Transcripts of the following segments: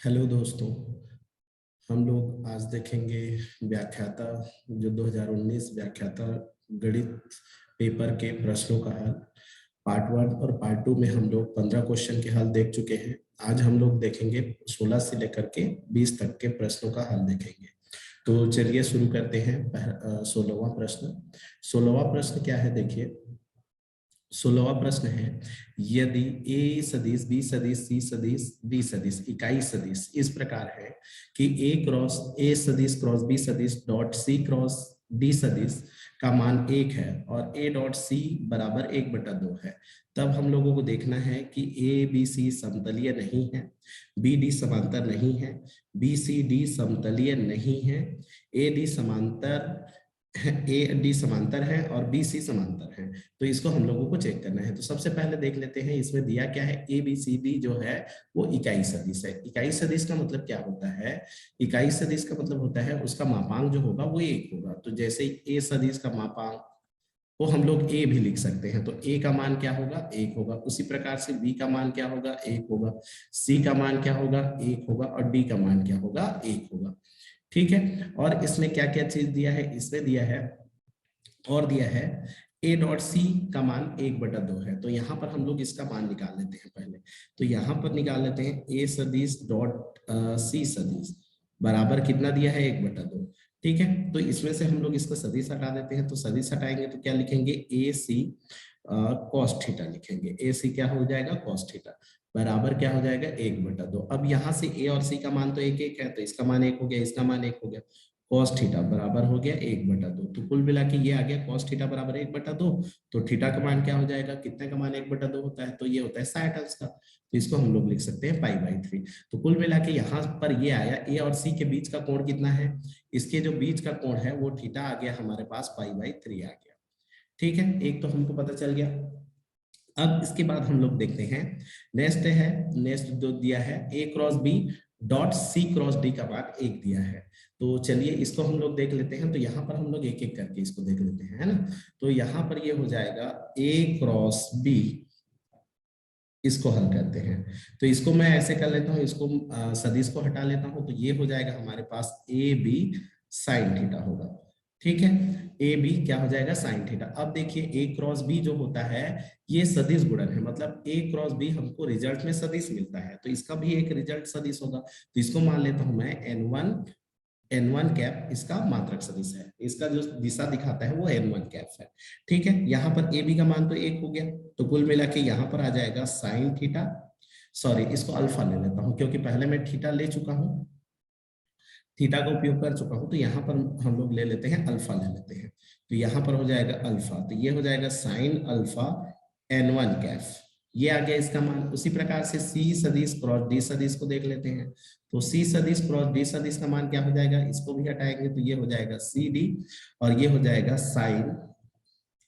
Hello दोस्तों, हम लोग आज देखेंगे व्याख्याता जो 2019 व्याख्याता गणित पेपर के प्रश्नों का हल। पार्ट 1 और पार्ट 2 में हम लोग 15 क्वेश्चन के हल देख चुके हैं। आज हम लोग देखेंगे 16 से लेकर के 20 तक के प्रश्नों का हल देखेंगे। तो चलिए शुरू करते हैं। 16वां प्रश्न। 16वां प्रश्न क्या है, देखिए। 16वां प्रश्न है, यदि ए सदिश बी सदिश सी सदिश डी सदिश इकाई सदिश इस प्रकार है कि ए क्रॉस ए सदिश क्रॉस बी सदिश डॉट सी क्रॉस डी सदिश का मान 1 है और ए डॉट सी बराबर 1/2 है, तब हम लोगों को देखना है कि ए बी सी समतलीय नहीं है, बी डी समांतर नहीं है, बी सी डी समतलीय नहीं है, ए डी समांतर ए डी समांतर है और बी सी समांतर है। तो इसको हम लोगों को चेक करना है। तो सबसे पहले देख लेते हैं, इसमें दिया क्या है। ए बी सी डी जो है वो इकाई सदिश है। इकाई सदिश का मतलब क्या होता है? इकाई सदिश का मतलब होता है उसका मापांक जो होगा वो 1 होगा। तो जैसे ए सदिश का मापांक वो हम लोग ए भी लिख सकते हैं, तो ए का मान क्या होगा? 1 होगा। उसी प्रकार से बी का मान क्या होगा? 1 होगा। सी का मान क्या होगा? 1 होगा। और डी का मान क्या होगा? 1 होगा। ठीक है। और इसमें क्या क्या चीज दिया है? इसमें दिया है और दिया है ए डॉट सी का मान 1/2 है। तो यहाँ पर हम लोग इसका मान निकाल लेते हैं पहले। तो यहाँ पर निकाल लेते हैं ए सदिश डॉट सी सदिश बराबर कितना दिया है? 1/2। ठीक है। तो इसमें से हम लोग इसका सदिश हटा देते हैं। तो सदिश हटाएंगे तो क्या लिखेंगे? ए सी कॉस थीटा लिखेंगे। ए सी क्या हो जाएगा? कॉस थीटा बराबर क्या हो जाएगा? 1/2। अब यहाँ से ए और सी का मान तो 1 है, तो इसका मान 1 हो गया, इसका मान 1 हो गया। कॉस थीटा बराबर हो गया 1/2। तो कुल मिला के ये आ गया कॉस थीटा बराबर 1/2। तो थीटा का मान क्या हो जाएगा? कितने का मान 1/2 होता है? तो ये होता है 60 अंश का। तो इसको हम लोग लिख सकते हैं π/3। तो कुल मिला के यहाँ पर ये आया ए और सी के बीच का कोण कितना है? इसके जो बीच का कोण है वो थीटा आ गया हमारे पास π/3 आ गया। ठीक है, एक तो हमको पता चल गया। अब इसके बाद हम लोग देखते हैं नेक्स्ट जो दिया है a cross b dot c cross d का मान 1 दिया है। तो चलिए इसको हम लोग देख लेते हैं। तो यहाँ पर हम लोग एक एक करके इसको देख लेते हैं, है ना। तो यहाँ पर ये हो जाएगा ए क्रॉस बी, इसको हल करते हैं। तो इसको मैं ऐसे कर लेता हूँ, इसको सदिश को हटा लेता हूँ। तो ये हो जाएगा हमारे पास ए बी साइन थीटा होगा। ठीक है, ए बी क्या हो जाएगा? Sine theta. अब देखिए ए क्रॉस बी जो होता है ये सदिश गुणन है, मतलब ए क्रॉस बी हमको रिजल्ट में सदिश मिलता है, तो इसका भी एक रिजल्ट सदिश होगा। तो इसको मान लेता हूं मैं n1 कैप इसका मात्रक सदिश है। इसका जो दिशा दिखाता है वो n1 कैप है। ठीक है, यहाँ पर ए बी का मान तो 1 हो गया। तो कुल मिला के यहाँ पर आ जाएगा साइन थीटा, सॉरी इसको अल्फा ले लेता हूँ क्योंकि पहले मैं थीटा ले चुका हूँ, थीटा का उपयोग कर चुका हूं। तो यहाँ पर हम लोग ले लेते हैं अल्फा ले लेते हैं। तो यहाँ पर हो जाएगा अल्फा, तो ये हो जाएगा साइन अल्फा n1 कैफ, ये आ गया इसका मान। उसी प्रकार से सी सदिश क्रॉस डी सदिश को देख लेते हैं। तो सी सदिश क्रॉस डी सदिश का मान क्या हो जाएगा? इसको भी हटाएंगे तो ये हो जाएगा सी डी और ये हो जाएगा साइन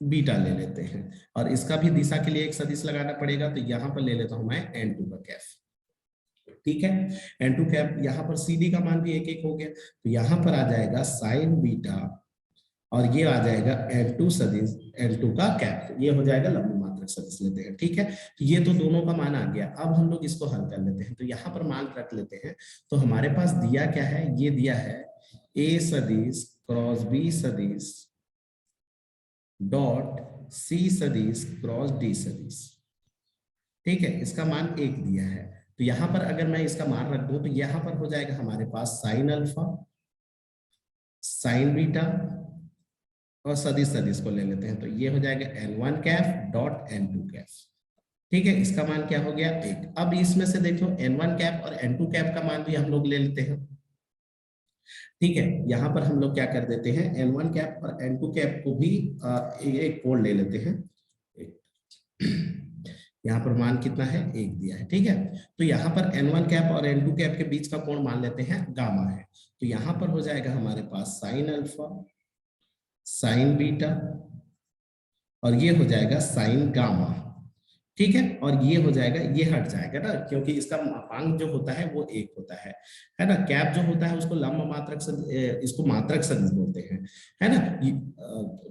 बीटा ले लेते हैं। और इसका भी दिशा के लिए एक सदिश लगाना पड़ेगा। तो यहाँ पर ले लेता हूं मैं n2 का कैफ। ठीक है, n2 कैप, यहाँ पर CD का मान भी 1 हो गया। तो यहाँ पर आ जाएगा साइन बीटा और ये आ जाएगा n2 सदिश n2 का कैप, ये हो जाएगा लंब मात्रक सदिश लेते हैं। ठीक है, तो ये तो दोनों का मान आ गया। अब हम लोग इसको हल कर लेते हैं। तो यहाँ पर मान रख लेते हैं। तो हमारे पास दिया क्या है? ये दिया है a सदिश क्रॉस b सदिश डॉट c सदिश क्रॉस d सदिश। ठीक है, इसका मान 1 दिया है। तो यहां पर अगर मैं इसका मान रख दूं तो यहां पर हो जाएगा हमारे पास साइन अल्फा साइन बीटा और सदिश सदिश को ले लेते हैं। तो ये हो जाएगा n1 कैफ डॉट n2 कैफ। ठीक है, इसका मान क्या हो गया? 1। अब इसमें से देखो n1 कैप और n2 कैप का मान भी हम लोग ले लेते हैं। ठीक है, यहां पर हम लोग क्या कर देते हैं, n1 कैप और n2 कैप को भी एक कोण ले लेते हैं। यहाँ पर मान कितना है? 1 दिया है। ठीक है, तो यहाँ पर n1 कैप और n2 कैप के बीच का कोण मान लेते हैं गामा है। तो यहाँ पर हो जाएगा हमारे पास साइन अल्फा साइन बीटा और ये हो जाएगा साइन गामा। ठीक है, और ये हो जाएगा, ये हट जाएगा ना, क्योंकि इसका मापांक जो होता है वो एक होता है ना। कैप जो होता है उसको लंब मात्रक इसको मात्रक सदिश बोलते हैं, है ना।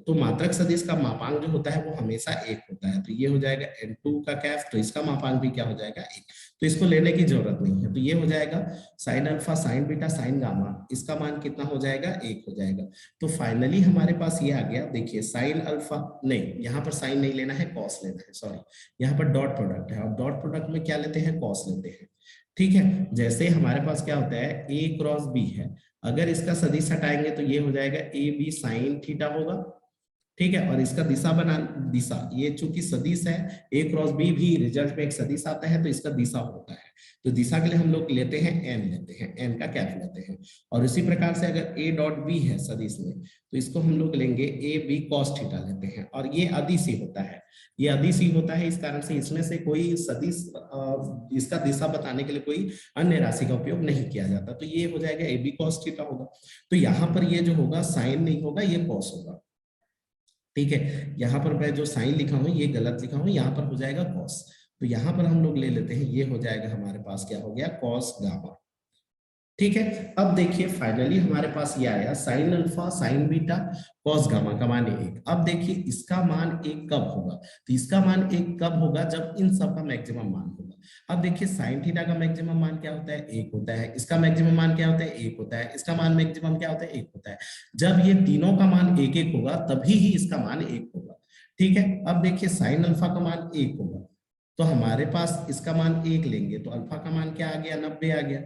तो मात्रक सदिश का मापांक जो होता है वो हमेशा एक होता है। तो ये हो जाएगा n2 का कैप, तो इसका मापांक भी क्या हो जाएगा, एक। तो इसको लेने की जरूरत नहीं है। तो ये हो जाएगा sine alpha sign beta sine gamma, इसका मान कितना हो जाएगा, एक हो जाएगा। तो फाइनली हमारे पास ये आ गया, देखिए साइन अल्फा, नहीं यहाँ पर साइन नहीं लेना है, कॉस लेना है, सॉरी, यहाँ पर डॉट प्रोडक्ट है, और डॉट प्रोडक्ट में क्या लेते हैं, कॉस लेते हैं। ठीक है, जैसे हमारे पास क्या होता है, ए क्रॉस बी है, अगर इसका सदिश हटाएंगे तो ये हो जाएगा ए बी साइन थीटा होगा। ठीक है, और इसका दिशा बना, दिशा ये चूंकि सदिश है, ए क्रॉस बी भी रिजल्ट में एक सदिश आता है, तो इसका दिशा होता है। तो दिशा के लिए हम लोग लेते हैं एन, लेते हैं एन का कैप लेते हैं। और इसी प्रकार से अगर ए डॉट बी है सदिश में, तो इसको हम लोग लेंगे ए बी कॉस थीटा लेते हैं, और ये अदिश ही होता है, ये अदिश ही होता है। इस कारण से इसमें से कोई सदिश इसका दिशा बताने के लिए कोई अन्य राशि का उपयोग नहीं किया जाता। तो ये हो जाएगा ए बी कॉस थीटा होगा। तो यहाँ पर ये जो होगा साइन नहीं होगा, ये कॉस होगा। ठीक है, यहाँ पर मैं जो साइन लिखा हूँ ये गलत लिखा हूँ, यहाँ पर हो जाएगा कॉस। तो यहाँ पर हम लोग ले लेते हैं, ये हो जाएगा हमारे पास क्या हो गया, कॉस गामा। ठीक है, अब देखिए फाइनली हमारे पास ये आया sine alpha sign beta cos gamma का मान एक। अब देखिए इसका मान एक कब होगा, तो इसका मान एक कब होगा, जब इन सब का मैक्सिमम मान होगा। अब देखिए साइन थीटा का मैक्सिमम मान क्या होता है, एक होता है। इसका मैक्सिमम मान क्या होता है, एक होता है। इसका मान मैक्सिमम क्या होता है, एक होता है। जब ये तीनों का मान एक एक होगा तभी ही इसका मान एक होगा। ठीक है, अब देखिए साइन अल्फा का मान एक होगा, तो हमारे पास इसका मान एक लेंगे तो अल्फा का मान क्या आ गया, 90 आ गया।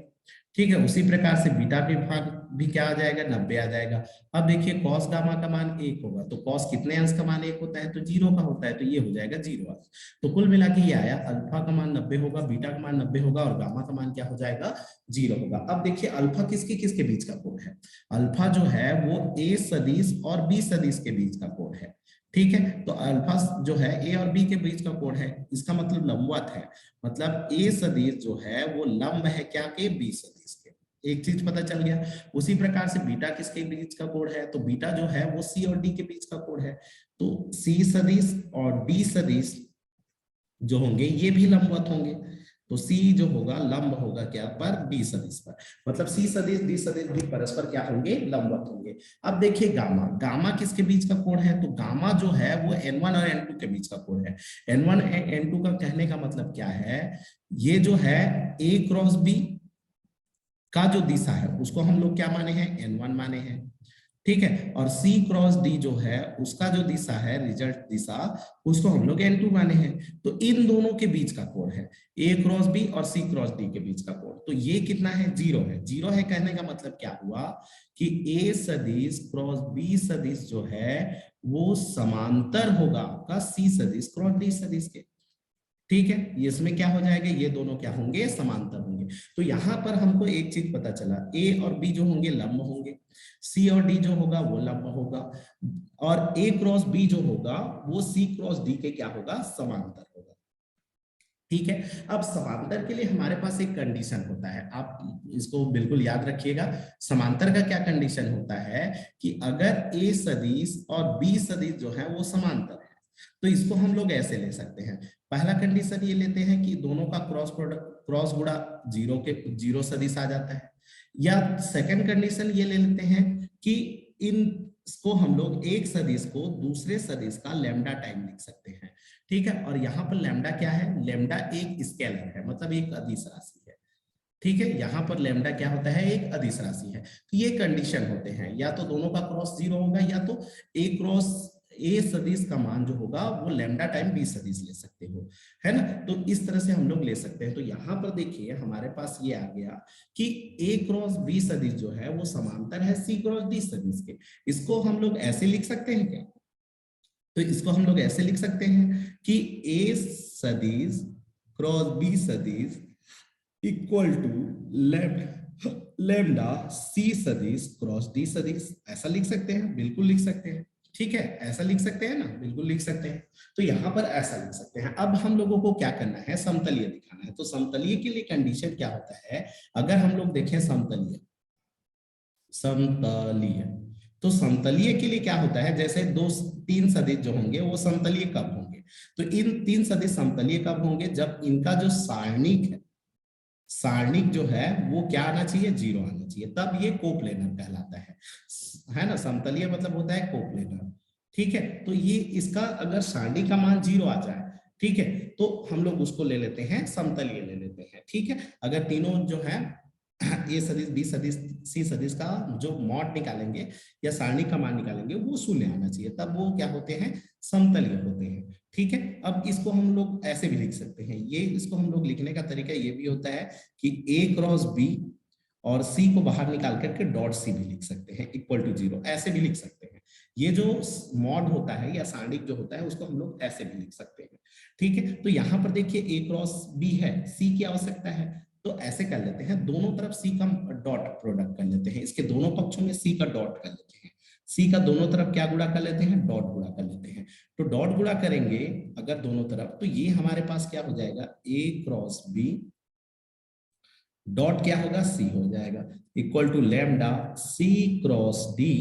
ठीक है, उसी प्रकार से बीटा के भाग भी क्या आ जाएगा, 90 आ जाएगा। अब देखिए कॉस गामा का मान एक होगा, तो कॉस कितने अंश का मान एक होता है, तो 0 का होता है, तो ये हो जाएगा 0 अंश। तो कुल मिला के ये आया, अल्फा का मान 90 होगा, बीटा का मान 90 होगा, और गामा का मान क्या हो जाएगा, 0 होगा। अब देखिए अल्फा किसके किसके बीच का कोण है, अल्फा जो है वो ए सदिश और बी सदिश के बीच का कोण है। ठीक है, तो अल्फा जो है ए और बी के बीच का कोण है, इसका मतलब लंबवत है, मतलब ए सदिश जो है वो लंब है क्या के, बी सदिश के। एक चीज पता चल गया। उसी प्रकार से बीटा किसके बीच का कोण है, तो बीटा जो है वो सी और डी के बीच का कोण है। तो सी सदिश और डी सदिश जो होंगे ये भी लंबवत होंगे। तो सी जो होगा लंब होगा क्या पर, डी सदिश पर, मतलब सी सदिश डी सदिश भी परस्पर क्या होंगे, लंबवत होंगे। अब देखिए गामा, गामा किसके बीच का कोण है, तो गामा जो है वो n1 और n2 के बीच का कोण है। n1 n2 का कहने का मतलब क्या है, ये जो है a क्रॉस बी का जो दिशा है उसको हम लोग क्या माने हैं, n1 माने हैं। ठीक है, और C क्रॉस D जो है उसका जो दिशा है, रिजल्ट दिशा, उसको हम लोग N2 माने हैं। तो इन दोनों के बीच का कोण है A क्रॉस B और C क्रॉस D के बीच का कोण, तो ये कितना है, 0 है। 0 है कहने का मतलब क्या हुआ कि A सदिश क्रॉस B सदिश जो है वो समांतर होगा आपका C सदिश क्रॉस D सदिश के। ठीक है, इसमें क्या हो जाएगा, ये दोनों क्या होंगे, समांतर होंगे। तो यहां पर हमको एक चीज पता चला, ए और बी जो होंगे लंब होंगे, सी और डी जो होगा वो लंब होगा, और ए क्रॉस बी जो होगा वो सी क्रॉस डी के क्या होगा, समांतर होगा। ठीक है, अब समांतर के लिए हमारे पास एक कंडीशन होता है, आप इसको बिल्कुल याद रखिएगा। समांतर का क्या कंडीशन होता है कि अगर ए सदिश और बी सदिश जो है वो समांतर है, तो इसको हम लोग ऐसे ले सकते हैं। पहला कंडीशन ये लेते हैं कि दोनों का क्रॉस प्रोडक्ट, क्रॉस गुणा जीरो सदिश आ जाता है। या सेकंड कंडीशन ये ले लेते हैं कि इसको हम लोग एक सदिश को दूसरे सदिश का लैम्डा टाइम लिख सकते हैं। ठीक है, और यहाँ पर लैम्डा क्या है, लैम्डा एक स्केलर है, मतलब एक अदिश राशि है। ठीक है, यहाँ पर लैम्डा क्या होता है, एक अदिश राशि है। तो ये कंडीशन होते हैं, या तो दोनों का क्रॉस 0 होगा, या तो ए क्रॉस ए सदिश का मान जो होगा वो लैम्डा टाइम बी सदिश ले सकते हो, है ना। तो इस तरह से हम लोग ले सकते हैं। तो यहाँ पर देखिए हमारे पास ये आ गया कि ए क्रॉस बी सदिश जो है वो समांतर है सी क्रॉस डी सदिश के। इसको हम लोग ऐसे लिख सकते हैं क्या, तो इसको हम लोग ऐसे लिख सकते हैं कि ए सदिश क्रॉस बी सदिश इक्वल टू लैम्डा सी सदिश क्रॉस डी सदिश, ऐसा लिख सकते हैं, बिल्कुल लिख सकते हैं। ठीक है, ऐसा लिख सकते हैं ना, बिल्कुल लिख सकते हैं। तो यहाँ पर ऐसा लिख सकते हैं। अब हम लोगों को क्या करना है, समतलीय दिखाना है। तो समतलीय के लिए कंडीशन क्या होता है, अगर हम लोग देखें समतलीय, समतलीय, तो समतलीय के लिए क्या होता है, जैसे दो तीन सदिश जो होंगे वो समतलीय कब होंगे, तो इन तीन सदिश समतलीय कब होंगे, जब इनका जो सारणिक है, सारणिक जो है वो क्या आना चाहिए, 0 आना चाहिए, तब ये कोप्लेनर कहलाता है ना। समतलीय मतलब होता है कोप्लेनर, ठीक है। तो ये इसका अगर सारणी का मान 0 आ जाए, ठीक है, तो हम लोग उसको ले लेते हैं समतलीय ले लेते हैं, ठीक है। अगर तीनों जो है ए सदिश बी सदिश सी सदिश का जो मॉड निकालेंगे या सारणी का मान निकालेंगे वो 0 आना चाहिए, तब वो क्या होते हैं, समतलीय होते हैं, ठीक है। अब इसको हम लोग ऐसे भी लिख सकते हैं, ये इसको हम लोग लिखने का तरीका ये भी होता है कि ए क्रॉस बी और सी को बाहर निकाल करके डॉट सी भी लिख सकते हैं इक्वल टू 0, ऐसे भी लिख सकते हैं। ये जो मॉड होता है या सारणिक जो होता है उसको हम लोग ऐसे भी लिख सकते हैं, ठीक है। तो यहाँ पर देखिए ए क्रॉस बी है, सी की आवश्यकता है, तो ऐसे कर लेते हैं, दोनों तरफ सी का डॉट प्रोडक्ट कर लेते हैं, इसके दोनों पक्षों में सी का डॉट कर लेते हैं, सी का दोनों तरफ क्या गुणा कर लेते हैं, डॉट गुणा कर लेते हैं। तो डॉट गुणा करेंगे अगर दोनों तरफ, तो ये हमारे पास क्या हो जाएगा, ए क्रॉस बी डॉट क्या होगा, सी हो जाएगा, equal to lambda C cross D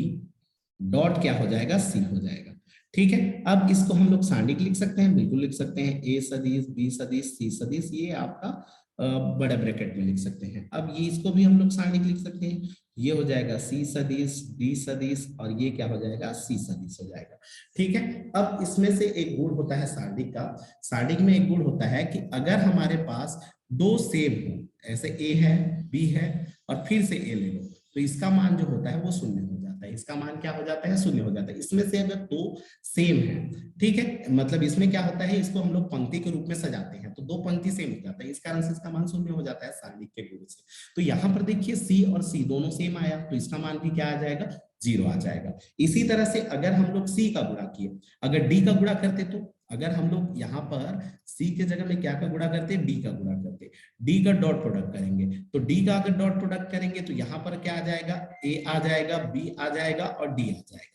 dot क्या हो जाएगा, सी हो जाएगा, ठीक है। अब इसको हम लोग सारणिक लिख सकते हैं, बिल्कुल लिख सकते हैं, ए सदिश बी सदिश सी सदिश, ये आपका बड़े ब्रैकेट में लिख सकते हैं। अब ये इसको भी हम लोग सारणिक लिख सकते हैं, ये हो जाएगा सी सदिश डी सदिश और ये क्या हो जाएगा, सी सदिश हो जाएगा, ठीक है। अब इसमें से एक गुण होता है सारणिक का, सारणिक में एक गुण होता है कि अगर हमारे पास दो सेम हो, ऐसे ए है बी है और फिर से ए ले लो, तो इसका मान जो होता है वो 0 हो जाता है, इसका मान क्या हो जाता है, 0 हो जाता है। इसमें से अगर दो सेम है, ठीक है, मतलब इसमें क्या होता है, इसको हम लोग पंक्ति के रूप में सजाते हैं, तो दो पंक्ति सेम हो जाता है, इस कारण से इसका मान 0 हो जाता है सारणिक के गुण से। तो यहाँ पर देखिए सी और सी दोनों सेम आया, तो इसका मान भी क्या आ जाएगा, 0 आ जाएगा। इसी तरह से अगर हम लोग सी का गुणा किए, अगर डी का गुणा करते, तो अगर हम लोग यहाँ पर सी के जगह में क्या का गुणा करते हैं, डी का गुणा करते, डी का डॉट प्रोडक्ट करेंगे, तो डी का अगर डॉट प्रोडक्ट करेंगे तो यहाँ पर क्या आ जाएगा, ए आ जाएगा, बी आ जाएगा और डी आ जाएगा,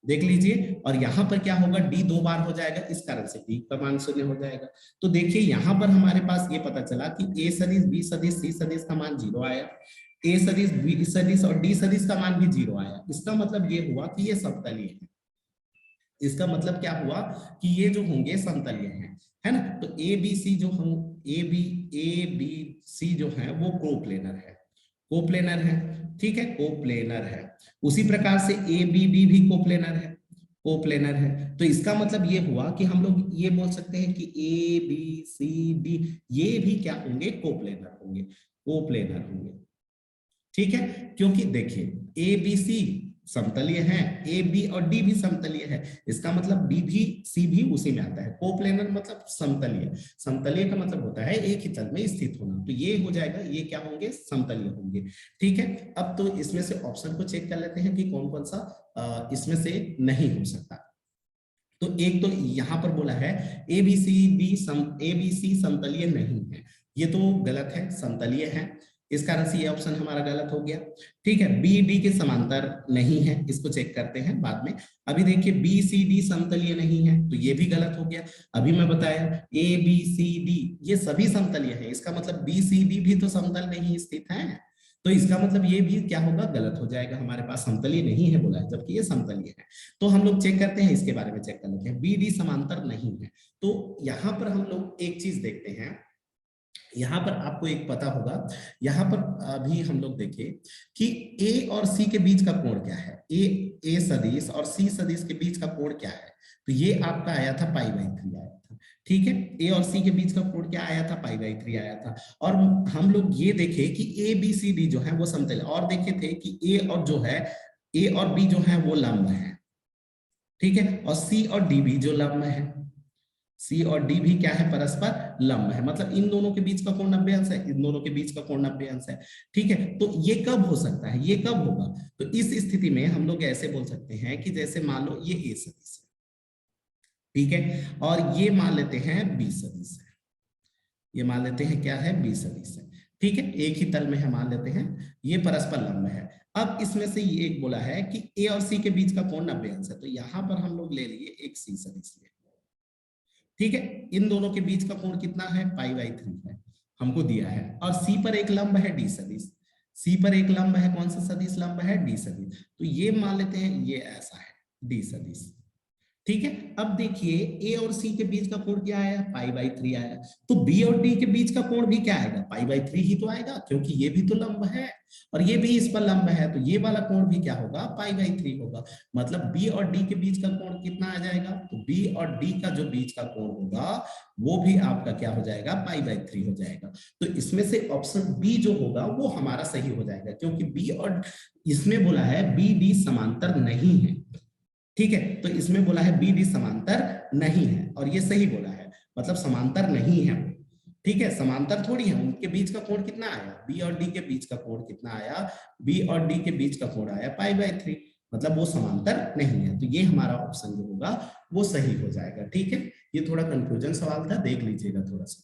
देख लीजिए। और यहाँ पर क्या होगा, डी 2 बार हो जाएगा, इस कारण से डी का मान 0 हो जाएगा। तो देखिए यहाँ पर हमारे पास ये पता चला कि ए सदिश बी सदिश सी सदिश का मान 0 आया, ए सदिश बी सदिश और डी सदिश का मान भी 0 आया। इसका मतलब ये हुआ कि ये समतलीय है, इसका मतलब क्या हुआ कि ये जो होंगे समतलीय हैं, है ना। तो ए बी सी जो हम ए बी सी जो है वो कोप्लेनर है, कोप्लेनर है, ठीक है, कोप्लेनर है। उसी प्रकार से ए बी डी भी कोप्लेनर है, कोप्लेनर है। तो इसका मतलब ये हुआ कि हम लोग ये बोल सकते हैं कि ए बी सी डी ये भी क्या होंगे, कोप्लेनर होंगे, कोप्लेनर होंगे, ठीक है। क्योंकि देखिए ए बी सी समतलीय है, ए बी और डी भी समतलीय है, इसका मतलब बी भी सी भी उसी में आता है। कोप्लेनर मतलब समतलीय, समतलीय का मतलब होता है एक ही तल में स्थित होना, तो ये हो जाएगा, ये क्या होंगे, समतलीय होंगे, ठीक है। अब तो इसमें से ऑप्शन को चेक कर लेते हैं कि कौन कौन सा इसमें से नहीं हो सकता। तो एक तो यहाँ पर बोला है ए बी सी समतलीय नहीं है, ये तो गलत है, समतलीय है, इस कारण से ये ऑप्शन हमारा गलत हो गया, ठीक है। बी डी के समांतर नहीं है, इसको चेक करते हैं बाद में। अभी देखिए बी सी डी समतलीय नहीं है, तो ये भी गलत हो गया। अभी मैं बताया ए बी सी डी ये सभी समतलीय है, इसका मतलब बी सी डी भी तो समतल में ही स्थित है, तो इसका मतलब ये भी क्या होगा, गलत हो जाएगा, हमारे पास समतलीय नहीं है बोला है, जबकि ये समतलीय है। तो हम लोग चेक करते हैं, इसके बारे में चेक कर लेते हैं, बी डी समांतर नहीं है। तो यहाँ पर हम लोग एक चीज देखते हैं, यहाँ पर आपको एक पता होगा, यहाँ पर अभी हम लोग देखें कि ए और सी के बीच का कोण क्या है, ए सदिश और सी सदिश के बीच का कोण क्या है, तो ये आपका आया था π/3 आया था, ठीक है। ए और सी के बीच का कोण क्या आया था, π/3 आया था। और हम लोग ये देखे कि ए बी सी डी जो है वो समतल, और देखे थे कि ए और बी जो है वो लंब है, ठीक है, और सी और डी भी जो लंब है, सी और डी भी क्या है, परस्पर लंब है, मतलब इन दोनों के बीच का कोण 90 अंश है, इन दोनों के बीच का कोण 90 अंश है, ठीक है। तो ये कब हो सकता है, ये कब होगा, तो इस स्थिति में हम लोग ऐसे बोल सकते हैं कि जैसे मान लो ये ए सदिश है, ठीक है, और ये मान लेते हैं बी सदिश है, ये मान लेते हैं क्या है, बी सदिश है, ठीक है, एक ही तल में है मान लेते हैं, ये परस्पर लंब है। अब इसमें से ये एक बोला है कि ए और सी के बीच का कोण 90 अंश है, तो यहां पर हम लोग ले लिए एक सी सदिश ले, ठीक है। इन दोनों के बीच का कोण कितना है, π/3 है, हमको दिया है, और सी पर एक लंब है डी सदिश, सी पर एक लंब है, कौन सा सदिश लंब है, डी सदिश, तो ये मान लेते हैं ये ऐसा है डी सदिश, ठीक है। अब देखिए ए और सी के बीच का कोण क्या आया, पाई/3 आया। तो बी और डी के बीच का कोण भी क्या आएगा, पाई/3 ही तो आएगा, क्योंकि ये भी तो लंब है और ये भी इस पर लंब है, तो ये वाला कोण भी क्या होगा, पाई/3 होगा। मतलब बी और डी के बीच का कोण कितना आ जाएगा, तो बी और डी का जो बीच का कोण होगा वो भी आपका क्या हो जाएगा, पाई/3 हो जाएगा। तो इसमें से ऑप्शन बी जो होगा वो हमारा सही हो जाएगा, क्योंकि बी और इसमें बोला है बी डी समांतर नहीं है। ठीक है, तो इसमें बोला है बी डी समांतर नहीं है और ये सही बोला है, मतलब समांतर नहीं है। ठीक है, समांतर थोड़ी है, उनके बीच का कोण कितना आया, बी और डी के बीच का कोण कितना आया, बी और डी के बीच का कोण आया पाई/3, मतलब वो समांतर नहीं है। तो ये हमारा ऑप्शन जो होगा वो सही हो जाएगा। ठीक है, ये थोड़ा कंफ्यूजन सवाल था, देख लीजिएगा थोड़ा सा।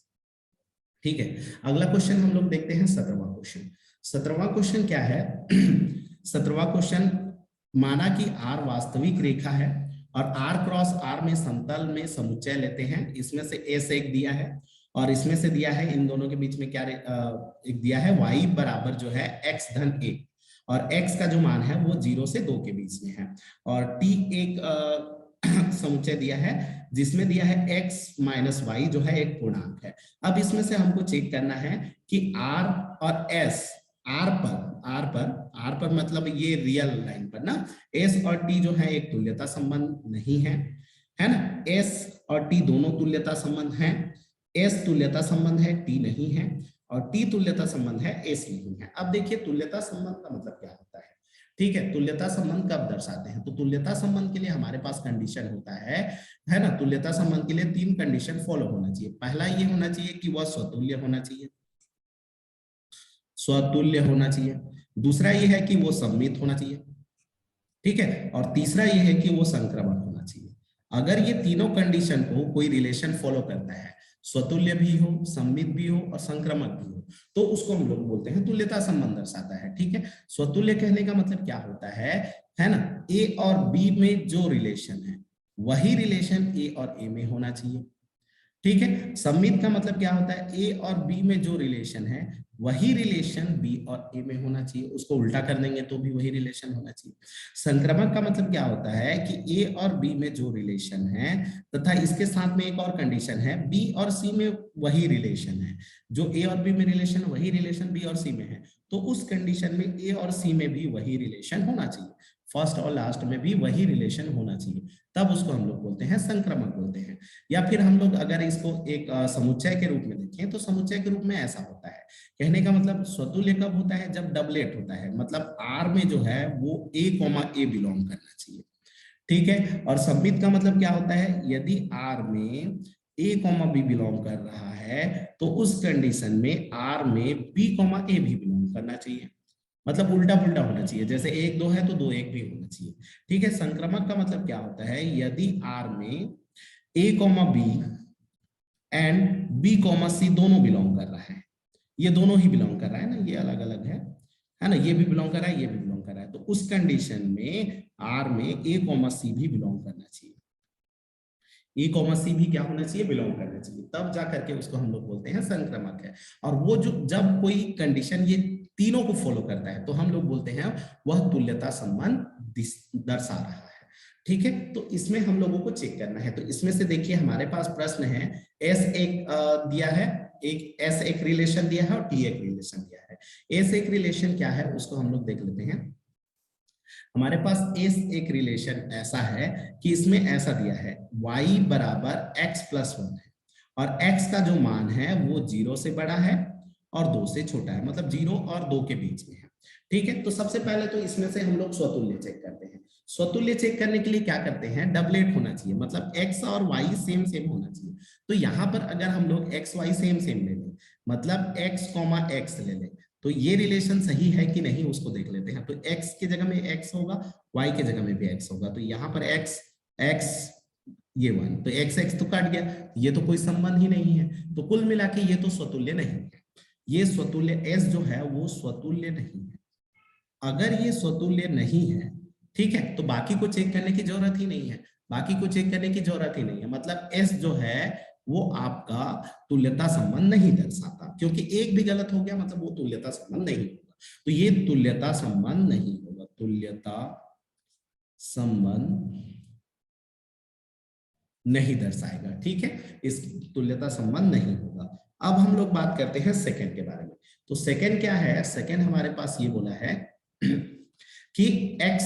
ठीक है, अगला क्वेश्चन हम लोग देखते हैं 17वां क्वेश्चन। 17वां क्वेश्चन क्या है 17वां क्वेश्चन, माना कि आर वास्तविक रेखा है और आर क्रॉस आर में समतल में समुच्चय लेते हैं। इसमें से एस एक दिया है और इसमें से दिया है इन दोनों के बीच में क्या एक दिया है y बराबर जो है x धन 1 और x का जो मान है वो 0 से 2 के बीच में है और t एक समुच्चय दिया है जिसमें दिया है x माइनस वाई जो है एक पूर्णांक है। अब इसमें से हमको चेक करना है कि r और s, आर पर मतलब ये रियल लाइन पर ना, एस और टी जो है एक तुल्यता संबंध नहीं है ना, एस और टी दोनों तुल्यता संबंध हैं, एस तुल्यता संबंध है, टी नहीं है, और टी तुल्यता संबंध है, एस नहीं है। अब देखिए तुल्यता संबंध का मतलब क्या होता है। ठीक है, तुल्यता संबंध कब दर्शाते हैं, तो तुल्यता संबंध के लिए हमारे पास कंडीशन होता है ना, तुल्यता संबंध के लिए 3 कंडीशन फॉलो होना चाहिए। पहला ये होना चाहिए कि वह स्वतुल्य होना चाहिए, स्वतुल्य होना चाहिए। दूसरा ये है कि वो सममित होना चाहिए। ठीक है, और तीसरा ये है कि वो संक्रमण होना चाहिए। अगर ये तीनों कंडीशन को कोई रिलेशन फॉलो करता है, स्वतुल्य भी हो, सममित भी हो और संक्रमक भी हो, तो उसको हम लोग बोलते हैं तुल्यता संबंध दर्शाता है। ठीक है, स्वतुल्य कहने का मतलब क्या होता है ना, ए और बी में जो रिलेशन है वही रिलेशन ए और ए में होना चाहिए। ठीक है, सममित का मतलब क्या होता है, ए और बी में जो रिलेशन है वही रिलेशन बी और ए में होना चाहिए, उसको उल्टा कर देंगे तो भी वही रिलेशन होना चाहिए। संक्रमक का मतलब क्या होता है कि ए और बी में जो रिलेशन है तथा इसके साथ में एक और कंडीशन है, बी और सी में वही रिलेशन है, जो ए और बी में रिलेशन वही रिलेशन बी और सी में है, तो उस कंडीशन में ए और सी में भी वही रिलेशन होना चाहिए, फर्स्ट और लास्ट में भी वही रिलेशन होना चाहिए, तब उसको हम लोग बोलते हैं संक्रमक बोलते हैं। या फिर हम लोग अगर इसको एक समुच्चय के रूप में देखें तो समुच्चय के रूप में ऐसा होता है, कहने का मतलब स्वतुल्य कब होता है, जब डबलेट होता है, मतलब आर में जो है वो ए कॉमा ए बिलोंग करना चाहिए। ठीक है, और सममित का मतलब क्या होता है, यदि आर में ए कॉमा बी बिलोंग कर रहा है तो उस कंडीशन में आर में बी कॉमा ए भी बिलोंग करना चाहिए, मतलब उल्टा पुल्टा होना चाहिए, जैसे 1 2 है तो 2 1 भी होना चाहिए। ठीक है, संक्रमक का मतलब क्या होता है, यदि आर में a comma b and b comma c दोनों बिलोंग कर रहा है, ये दोनों ही बिलोंग कर रहा है ना, ये अलग अलग है ना, ये भी बिलोंग कर रहा है, ये भी बिलोंग कर रहा है, तो उस कंडीशन में आर में ए कॉमा सी भी बिलोंग करना चाहिए, ए कॉमा सी भी क्या होना चाहिए, बिलोंग करना चाहिए, तब जा करके उसको हम लोग बोलते हैं संक्रमक है। और वो जो जब कोई कंडीशन ये तीनों को फॉलो करता है तो हम लोग बोलते हैं वह तुल्यता संबंध दर्शा रहा है। ठीक है, तो इसमें हम लोगों को चेक करना है, तो इसमें से देखिए हमारे पास प्रश्न है, एस एक दिया है, एक एस एक रिलेशन दिया है और टी एक रिलेशन दिया है। एस एक रिलेशन क्या है उसको हम लोग देख लेते हैं। हमारे पास एस एक रिलेशन ऐसा है कि इसमें ऐसा दिया है y बराबर x प्लस 1 है और x का जो मान है वो 0 से बड़ा है और 2 से छोटा है, मतलब 0 और 2 के बीच में है। ठीक है, तो सबसे पहले तो इसमें से हम लोग स्वतुल्य चेक करते हैं। स्वतुल्य चेक करने के लिए क्या करते हैं, डबलेट होना चाहिए, मतलब x और y सेम सेम होना चाहिए। तो यहाँ पर अगर हम लोग x y सेम सेम ले लें, मतलब x x ले लें, तो ये रिलेशन सही है कि नहीं उसको देख लेते हैं। तो x की जगह में x होगा, y की जगह में भी x होगा, तो यहाँ पर x x ये 1, तो x x तो कट गया, ये तो कोई संबंध ही नहीं है, तो कुल मिला के ये तो स्वतुल्य नहीं है, ये स्वतुल्य s जो है वो स्वतुल्य नहीं है। अगर ये स्वतुल्य नहीं है, ठीक है, तो बाकी को चेक करने की जरूरत ही नहीं है, बाकी को चेक करने की जरूरत ही नहीं है, मतलब s जो है वो आपका तुल्यता संबंध नहीं दर्शाता, क्योंकि एक भी गलत हो गया मतलब वो तुल्यता संबंध नहीं होगा, तो ये तुल्यता संबंध नहीं होगा, तुल्यता संबंध नहीं दर्शाएगा, ठीक है, इस तुल्यता संबंध नहीं होगा। अब हम लोग बात करते हैं सेकंड के बारे में। तो सेकंड क्या है, सेकंड हमारे पास ये बोला है कि x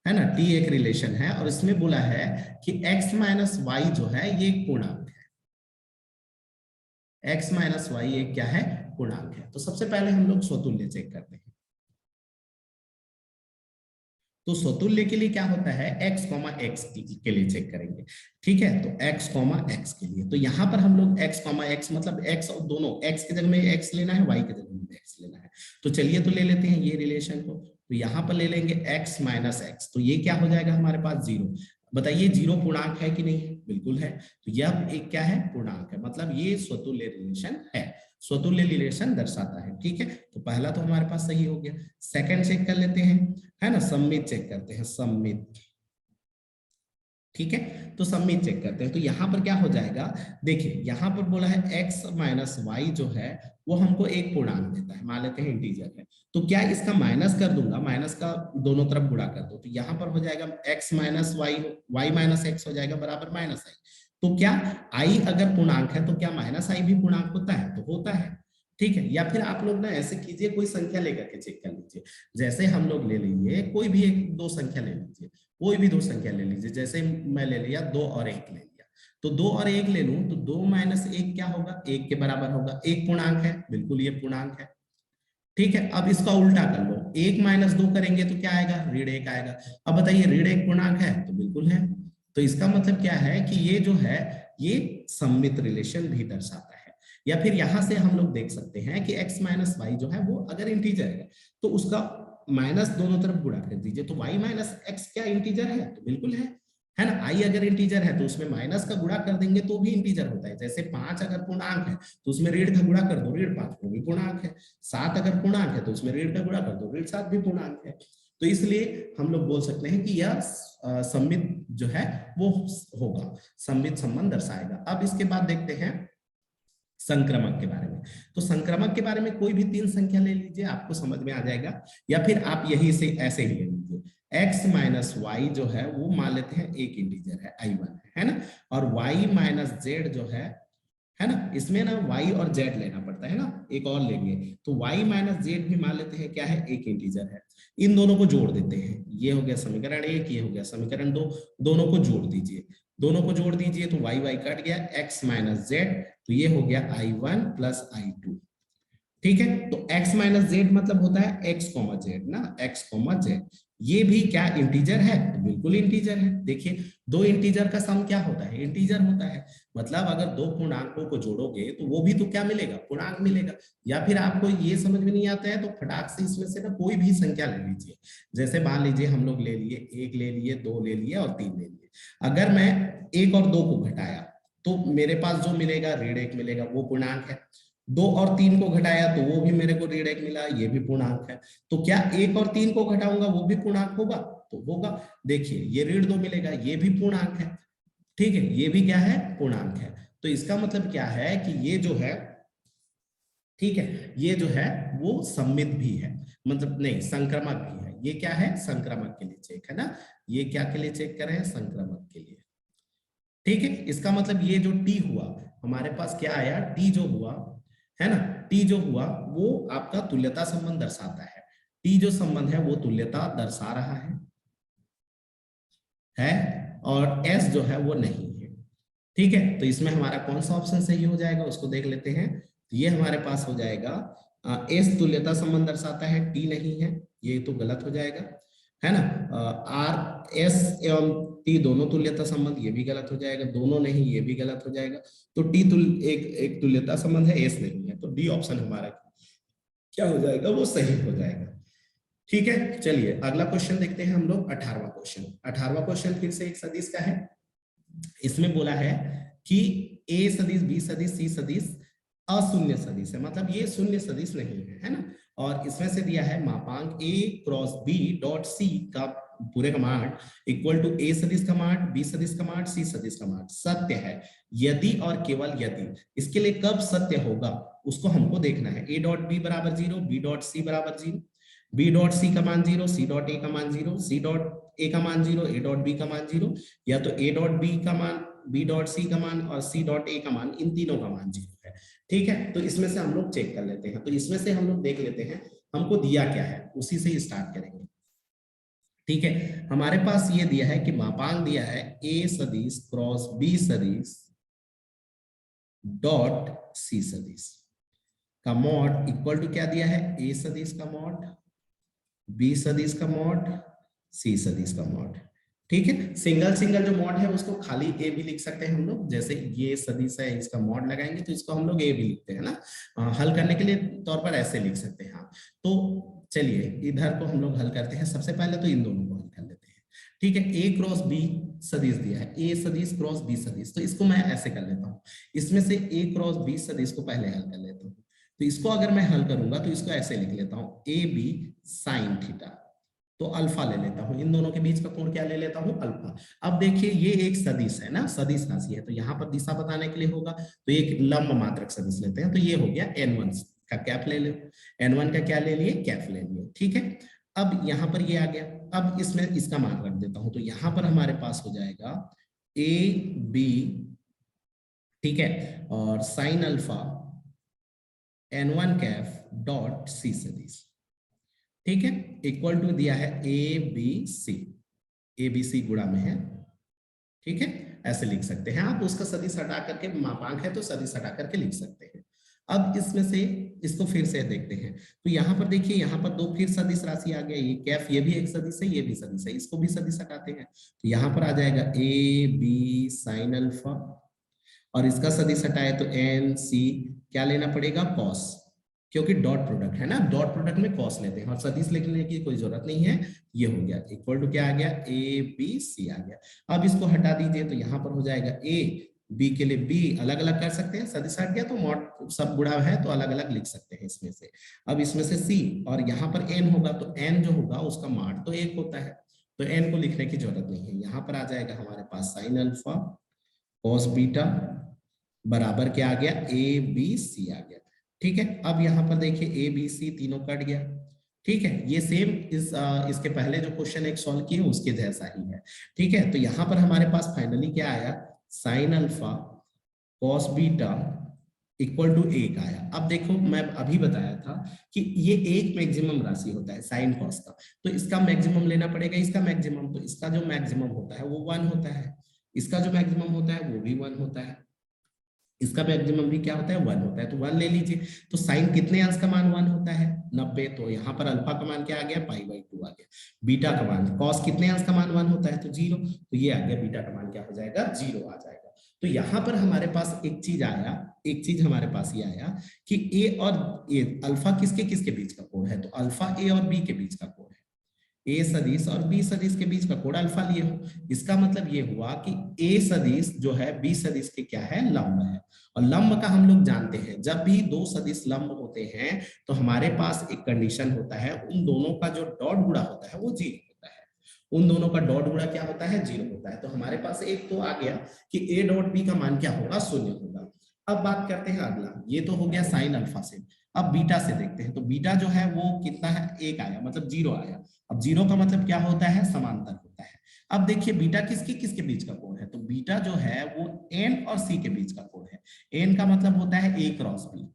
है ना, t एक रिलेशन है और इसमें बोला है कि x माइनस वाई जो है ये एक पूर्णांक है, x माइनस वाई एक क्या है, पूर्णांक है। तो सबसे पहले हम लोग स्वतुल्य चेक करते हैं। तो स्वतुल्य के लिए क्या होता है, x, x के लिए चेक करेंगे, ठीक है। तो x, x के लिए, तो यहां पर हम लोग x, x मतलब x और दोनों x के जगह में x लेना है, y के जगह में x लेना है। तो चलिए तो ले लेते हैं ये रिलेशन को। तो यहां पर ले लेंगे x माइनस एक्स, तो ये क्या हो जाएगा हमारे पास, जीरो। बताइए जीरो पूर्णांक है कि नहीं है, बिल्कुल है। तो यह एक क्या है, पूर्णांक है, मतलब ये स्वतुल्य रिलेशन है, स्वतुल्य रिलेशन दर्शाता है, ठीक है। तो पहला तो हमारे पास सही हो गया। सेकंड चेक कर लेते हैं, है ना, सम्मित चेक करते हैं, सम्मित, ठीक है। तो सम्मित चेक करते हैं, तो यहां पर क्या हो जाएगा, देखिए यहां पर बोला है x माइनस वाई जो है वो हमको एक पूर्णांक देता है, मान लेते हैं इंटीजर है। तो क्या इसका माइनस कर दूंगा, माइनस का दोनों तरफ गुणा कर दो, तो यहां पर हो जाएगा x minus Y, Y minus X हो जाएगा बराबर माइनस आई। तो क्या आई अगर पूर्णांक है तो क्या माइनस आई भी पूर्णांक होता है, तो होता है, ठीक है। या फिर आप लोग ना ऐसे कीजिए, कोई संख्या लेकर के चेक कर लीजिए। जैसे हम लोग ले लीजिए कोई भी एक दो संख्या ले लीजिए, कोई भी दो संख्या ले लीजिए, जैसे मैं ले लिया 2 और 1 ले लिया। तो 2 और 1 ले लूं तो 2 माइनस 1 क्या होगा, 1 के बराबर होगा, एक पूर्णांक है, बिल्कुल ये पूर्णांक है, ठीक है। अब इसका उल्टा कर लो, 1 माइनस 2 करेंगे तो क्या आएगा, ऋण 1 आएगा। अब बताइए ऋण 1 पूर्णांक है, तो बिल्कुल है। तो इसका मतलब क्या है कि ये जो है ये सममित रिलेशन भी दर्शाता है। या फिर यहां से हम लोग देख सकते हैं कि x माइनस वाई जो है वो अगर इंटीजर है तो उसका माइनस दोनों तरफ गुणा कर दीजिए, तो y माइनस एक्स क्या इंटीजर है, तो बिल्कुल है ना। आई अगर इंटीजर है तो उसमें माइनस का गुणा कर देंगे तो भी इंटीजर होता है। जैसे 5 अगर पूर्णांक है तो उसमें ऋण का गुणा कर दो, ऋण 5 वो भी पूर्णांक है। 7 अगर पूर्णांक है तो उसमें ऋण का गुणा कर दो, ऋण 7 भी पूर्णांक है। तो इसलिए हम लोग बोल सकते हैं कि यह सममित जो है वो होगा, सममित संबंध दर्शाएगा। अब इसके बाद देखते हैं संक्रमक के बारे में। तो संक्रमक के बारे में कोई भी 3 संख्या ले लीजिए, आपको समझ में आ जाएगा। या फिर आप यही से ऐसे ही ले लीजिए, x माइनस वाई जो है वो मान लेते हैं एक इंटीजर है, i1 है ना। और y माइनस जेड जो है ना, इसमें ना y और z लेना पड़ता है ना, एक और लेंगे। तो y माइनस जेड भी मान लेते हैं क्या है, एक इंटीजर है। इन दोनों को जोड़ देते हैं, ये हो गया समीकरण 1, ये हो गया समीकरण 2, दोनों को जोड़ दीजिए, दोनों को जोड़ दीजिए तो y y कट गया, x माइनस जेड, तो ये हो गया i1 प्लस i2, ठीक है। तो x माइनस जेड मतलब होता है x कॉमा जेड ना, x कॉमा जेड। ये भी क्या इंटीजर है, तो बिल्कुल इंटीजर है। देखिए दो इंटीजर का सम क्या होता है, इंटीजर होता है। मतलब अगर दो पूर्णांकों को जोड़ोगे तो वो भी तो क्या मिलेगा, पूर्णांक मिलेगा। या फिर आपको ये समझ में नहीं आता है तो फटाक से इसमें से ना कोई भी संख्या ले लीजिए। जैसे मान लीजिए हम लोग ले लिए 1 ले लिए, 2 ले लिए और 3 ले लिए। अगर मैं 1 और 2 को घटाया तो मेरे पास जो मिलेगा ऋण 1 मिलेगा, वो पूर्णांक है। 2 और 3 को घटाया तो वो भी मेरे को ऋण 1 मिला, ये भी पूर्णांक है। तो क्या 1 और 3 को घटाऊंगा वो भी पूर्णांक होगा, तो होगा। देखिए ये ऋण 2 मिलेगा, ये भी पूर्णांक है, ठीक है, ये भी क्या है, पूर्णांक है। तो इसका मतलब क्या है कि ये जो है, ठीक है, ये जो है वो सम्मित भी है, मतलब नहीं संक्रमक भी है। ये क्या है, संक्रमक के लिए चेक है ना, ये क्या के लिए चेक कर रहे हैं, संक्रमक के लिए, ठीक है। इसका मतलब ये जो टी हुआ हमारे पास क्या आया, टी जो हुआ है ना, टी जो हुआ वो आपका तुल्यता संबंध दर्शाता है। टी जो संबंध है वो तुल्यता दर्शा रहा है और एस जो है वो नहीं है, ठीक है। तो इसमें हमारा कौन सा ऑप्शन सही हो जाएगा उसको देख लेते हैं। तो ये हमारे पास हो जाएगा एस तुल्यता संबंध दर्शाता है, टी नहीं है, ये तो गलत हो जाएगा, है ना। आर एस एवं टी दोनों तुल्यता संबंध, ये भी गलत हो जाएगा, दोनों नहीं ये भी गलत हो जाएगा। तो टी एक तुल्यता संबंध है, एस नहीं है, तो डी ऑप्शन हमारा क्या हो जाएगा, वो सही हो जाएगा, ठीक है। चलिए अगला क्वेश्चन देखते हैं हम लोग, 18वां क्वेश्चन। 18वां क्वेश्चन फिर से एक सदिश का है। इसमें बोला है कि ए सदिश, बी सदिश, सी सदिश अशून्य सदिश है, मतलब ये शून्य सदिश नहीं है ना। और इसमें से दिया है मापांक a cross b dot c का पूरे का मान इक्वल टू a सदिश का मान, b सदिश का मान, c सदिश का मान सत्य है यदि और केवल यदि। इसके लिए कब सत्य होगा उसको हमको देखना है। a डॉट b बराबर 0, b डॉट c बराबर 0, b डॉट c का मान 0, c डॉट a का मान 0, c डॉट ए का मान 0, ए डॉट बी का मान 0, या तो ए डॉट बी का मान, बी डॉट सी का मान और सी डॉट ए का मान, इन तीनों का मान 0 है। ठीक है, तो इसमें से हम लोग चेक कर लेते हैं। तो इसमें से हम लोग देख लेते हैं हमको दिया क्या है, उसी से ही स्टार्ट करेंगे। ठीक है, हमारे पास ये दिया है कि मापांक दिया है ए सदिश क्रॉस बी सदिश डॉट सी सदिश का मॉड इक्वल टू क्या दिया है, ए सदिश का मॉड, बी सदिश का मॉड, सी सदिश का मॉड। ठीक है, सिंगल सिंगल जो मॉड है उसको खाली ए भी लिख सकते हैं हम लोग, जैसे ये सदिश है इसका मॉड लगाएंगे तो इसको हम लोग ए भी लिखते हैं ना, हल करने के लिए तौर पर ऐसे लिख सकते हैं। हाँ, तो चलिए इधर को हम लोग हल करते हैं। सबसे पहले तो इन दोनों को हल कर लेते हैं। ठीक है, ए क्रॉस बी सदिश दिया है, ए सदिश क्रॉस बी सदिश, तो इसको मैं ऐसे कर लेता हूँ। इसमें से ए क्रॉस बी सदिश को पहले हल कर लेता हूँ। तो इसको अगर मैं हल करूंगा तो इसको ऐसे लिख लेता हूँ, ए बी साइन थीटा, तो अल्फा ले लेता हूं, इन दोनों के बीच का कोण क्या ले लेता हूं, अल्फा। अब देखिए ये एक सदिश है ना, सदिश राशि है, तो यहाँ पर दिशा बताने के लिए होगा तो एक लंब मात्रक सदिश लेते हैं। तो ये हो गया n1 का कैप ले लो, n1 का क्या ले लिए, कैप ले लिए। ठीक है, अब यहाँ पर ये आ गया। अब इसमें इसका मान रख देता हूं, तो यहाँ पर हमारे पास हो जाएगा ए बी, ठीक है, और साइन अल्फा n1 कैफ डॉट सी सदिश। ठीक है, इक्वल टू दिया है A B C, A B C गुणा में है। ठीक है, ऐसे लिख सकते हैं आप। उसका सदिश हटा करके, मापांक है तो सदिश हटा करके लिख सकते हैं। अब इसमें से इसको फिर से देखते हैं, तो यहाँ पर देखिए, यहाँ पर दो फिर सदिश राशि आ गया, ये कैफ, ये भी एक सदिश है, ये भी सदिश है, इसको भी सदिश हटाते हैं। तो यहाँ पर आ जाएगा ए बी साइन अल्फा, और इसका सदिश हटाए तो एन सी, क्या लेना पड़ेगा, कॉस, क्योंकि डॉट प्रोडक्ट है ना, डॉट प्रोडक्ट में कॉस लेते हैं और सदिश लिखने की कोई जरूरत नहीं है। ये हो गया इक्वल टू क्या आ गया, ए बी सी आ गया। अब इसको हटा दीजिए तो यहाँ पर हो जाएगा ए बी के लिए बी अलग अलग कर सकते हैं, सदिश हट गया तो मॉड सब गुणा है तो अलग अलग लिख सकते हैं इसमें से। अब इसमें से सी, और यहाँ पर एन होगा तो एन जो होगा उसका माड तो एक होता है, तो एन को लिखने की जरूरत नहीं है। यहाँ पर आ जाएगा हमारे पास साइन अल्फा कॉस बीटा बराबर क्या आ गया, ए बी सी आ गया। ठीक है, अब यहाँ पर देखिए ए बी सी तीनों कट गया। ठीक है, ये सेम इसके पहले जो क्वेश्चन एक सॉल्व किए उसके जैसा ही है। ठीक है, तो यहाँ पर हमारे पास फाइनली क्या आया, sine alpha cos beta equal to 1 आया। अब देखो मैं अभी बताया था कि ये एक मैक्सिमम राशि होता है साइन कॉस का, तो इसका मैक्सिमम लेना पड़ेगा, इसका मैक्सिमम, तो इसका जो मैक्सिमम होता है वो 1 होता है, इसका जो मैक्सिमम होता है वो भी 1 होता है, इसका मैक्सिमम भी क्या होता है, 1 होता है, तो 1 ले लीजिए। तो साइन कितने अंश का मान 1 होता है, 90, तो यहाँ पर अल्फा का मान क्या आ गया, π/2 आ गया। बीटा का मान, कॉस कितने अंश का मान 1 होता है, तो 0, तो ये आ गया, बीटा का मान क्या हो जाएगा, 0 आ जाएगा। तो यहाँ पर हमारे पास एक चीज आया, एक चीज हमारे पास ये आया कि ए और ए, अल्फा किसके किसके बीच का कोण है, तो अल्फा ए और बी के बीच का कोण है, ए सदिश और बी सदिश के बीच का कोण अल्फा लिए हो। इसका मतलब ये हुआ कि ए सदिश जो है बी सदिश के क्या है, लंब है। और लंब का हम लोग जानते हैं, जब भी दो सदिश लंब होते हैं तो हमारे पास एक कंडीशन होता है, उन दोनों का जो डॉट गुणा होता है वो 0 होता है, उन दोनों का डॉट गुणा क्या होता है, 0 होता है। तो हमारे पास एक तो आ गया कि ए डॉट बी का मान क्या होगा, 0 होगा। अब बात करते हैं अगला, ये तो हो गया साइन अल्फा से। अब बीटा से देखते हैं, तो बीटा जो है वो कितना है, 1 आया, मतलब 0 आया। अब 0 का मतलब क्या होता है, समांतर होता है। अब देखिए बीटा किसके किसके बीच का कोण है, तो बीटा जो है वो एन और सी के बीच का कोण है। एन का मतलब होता है ए क्रॉस बी,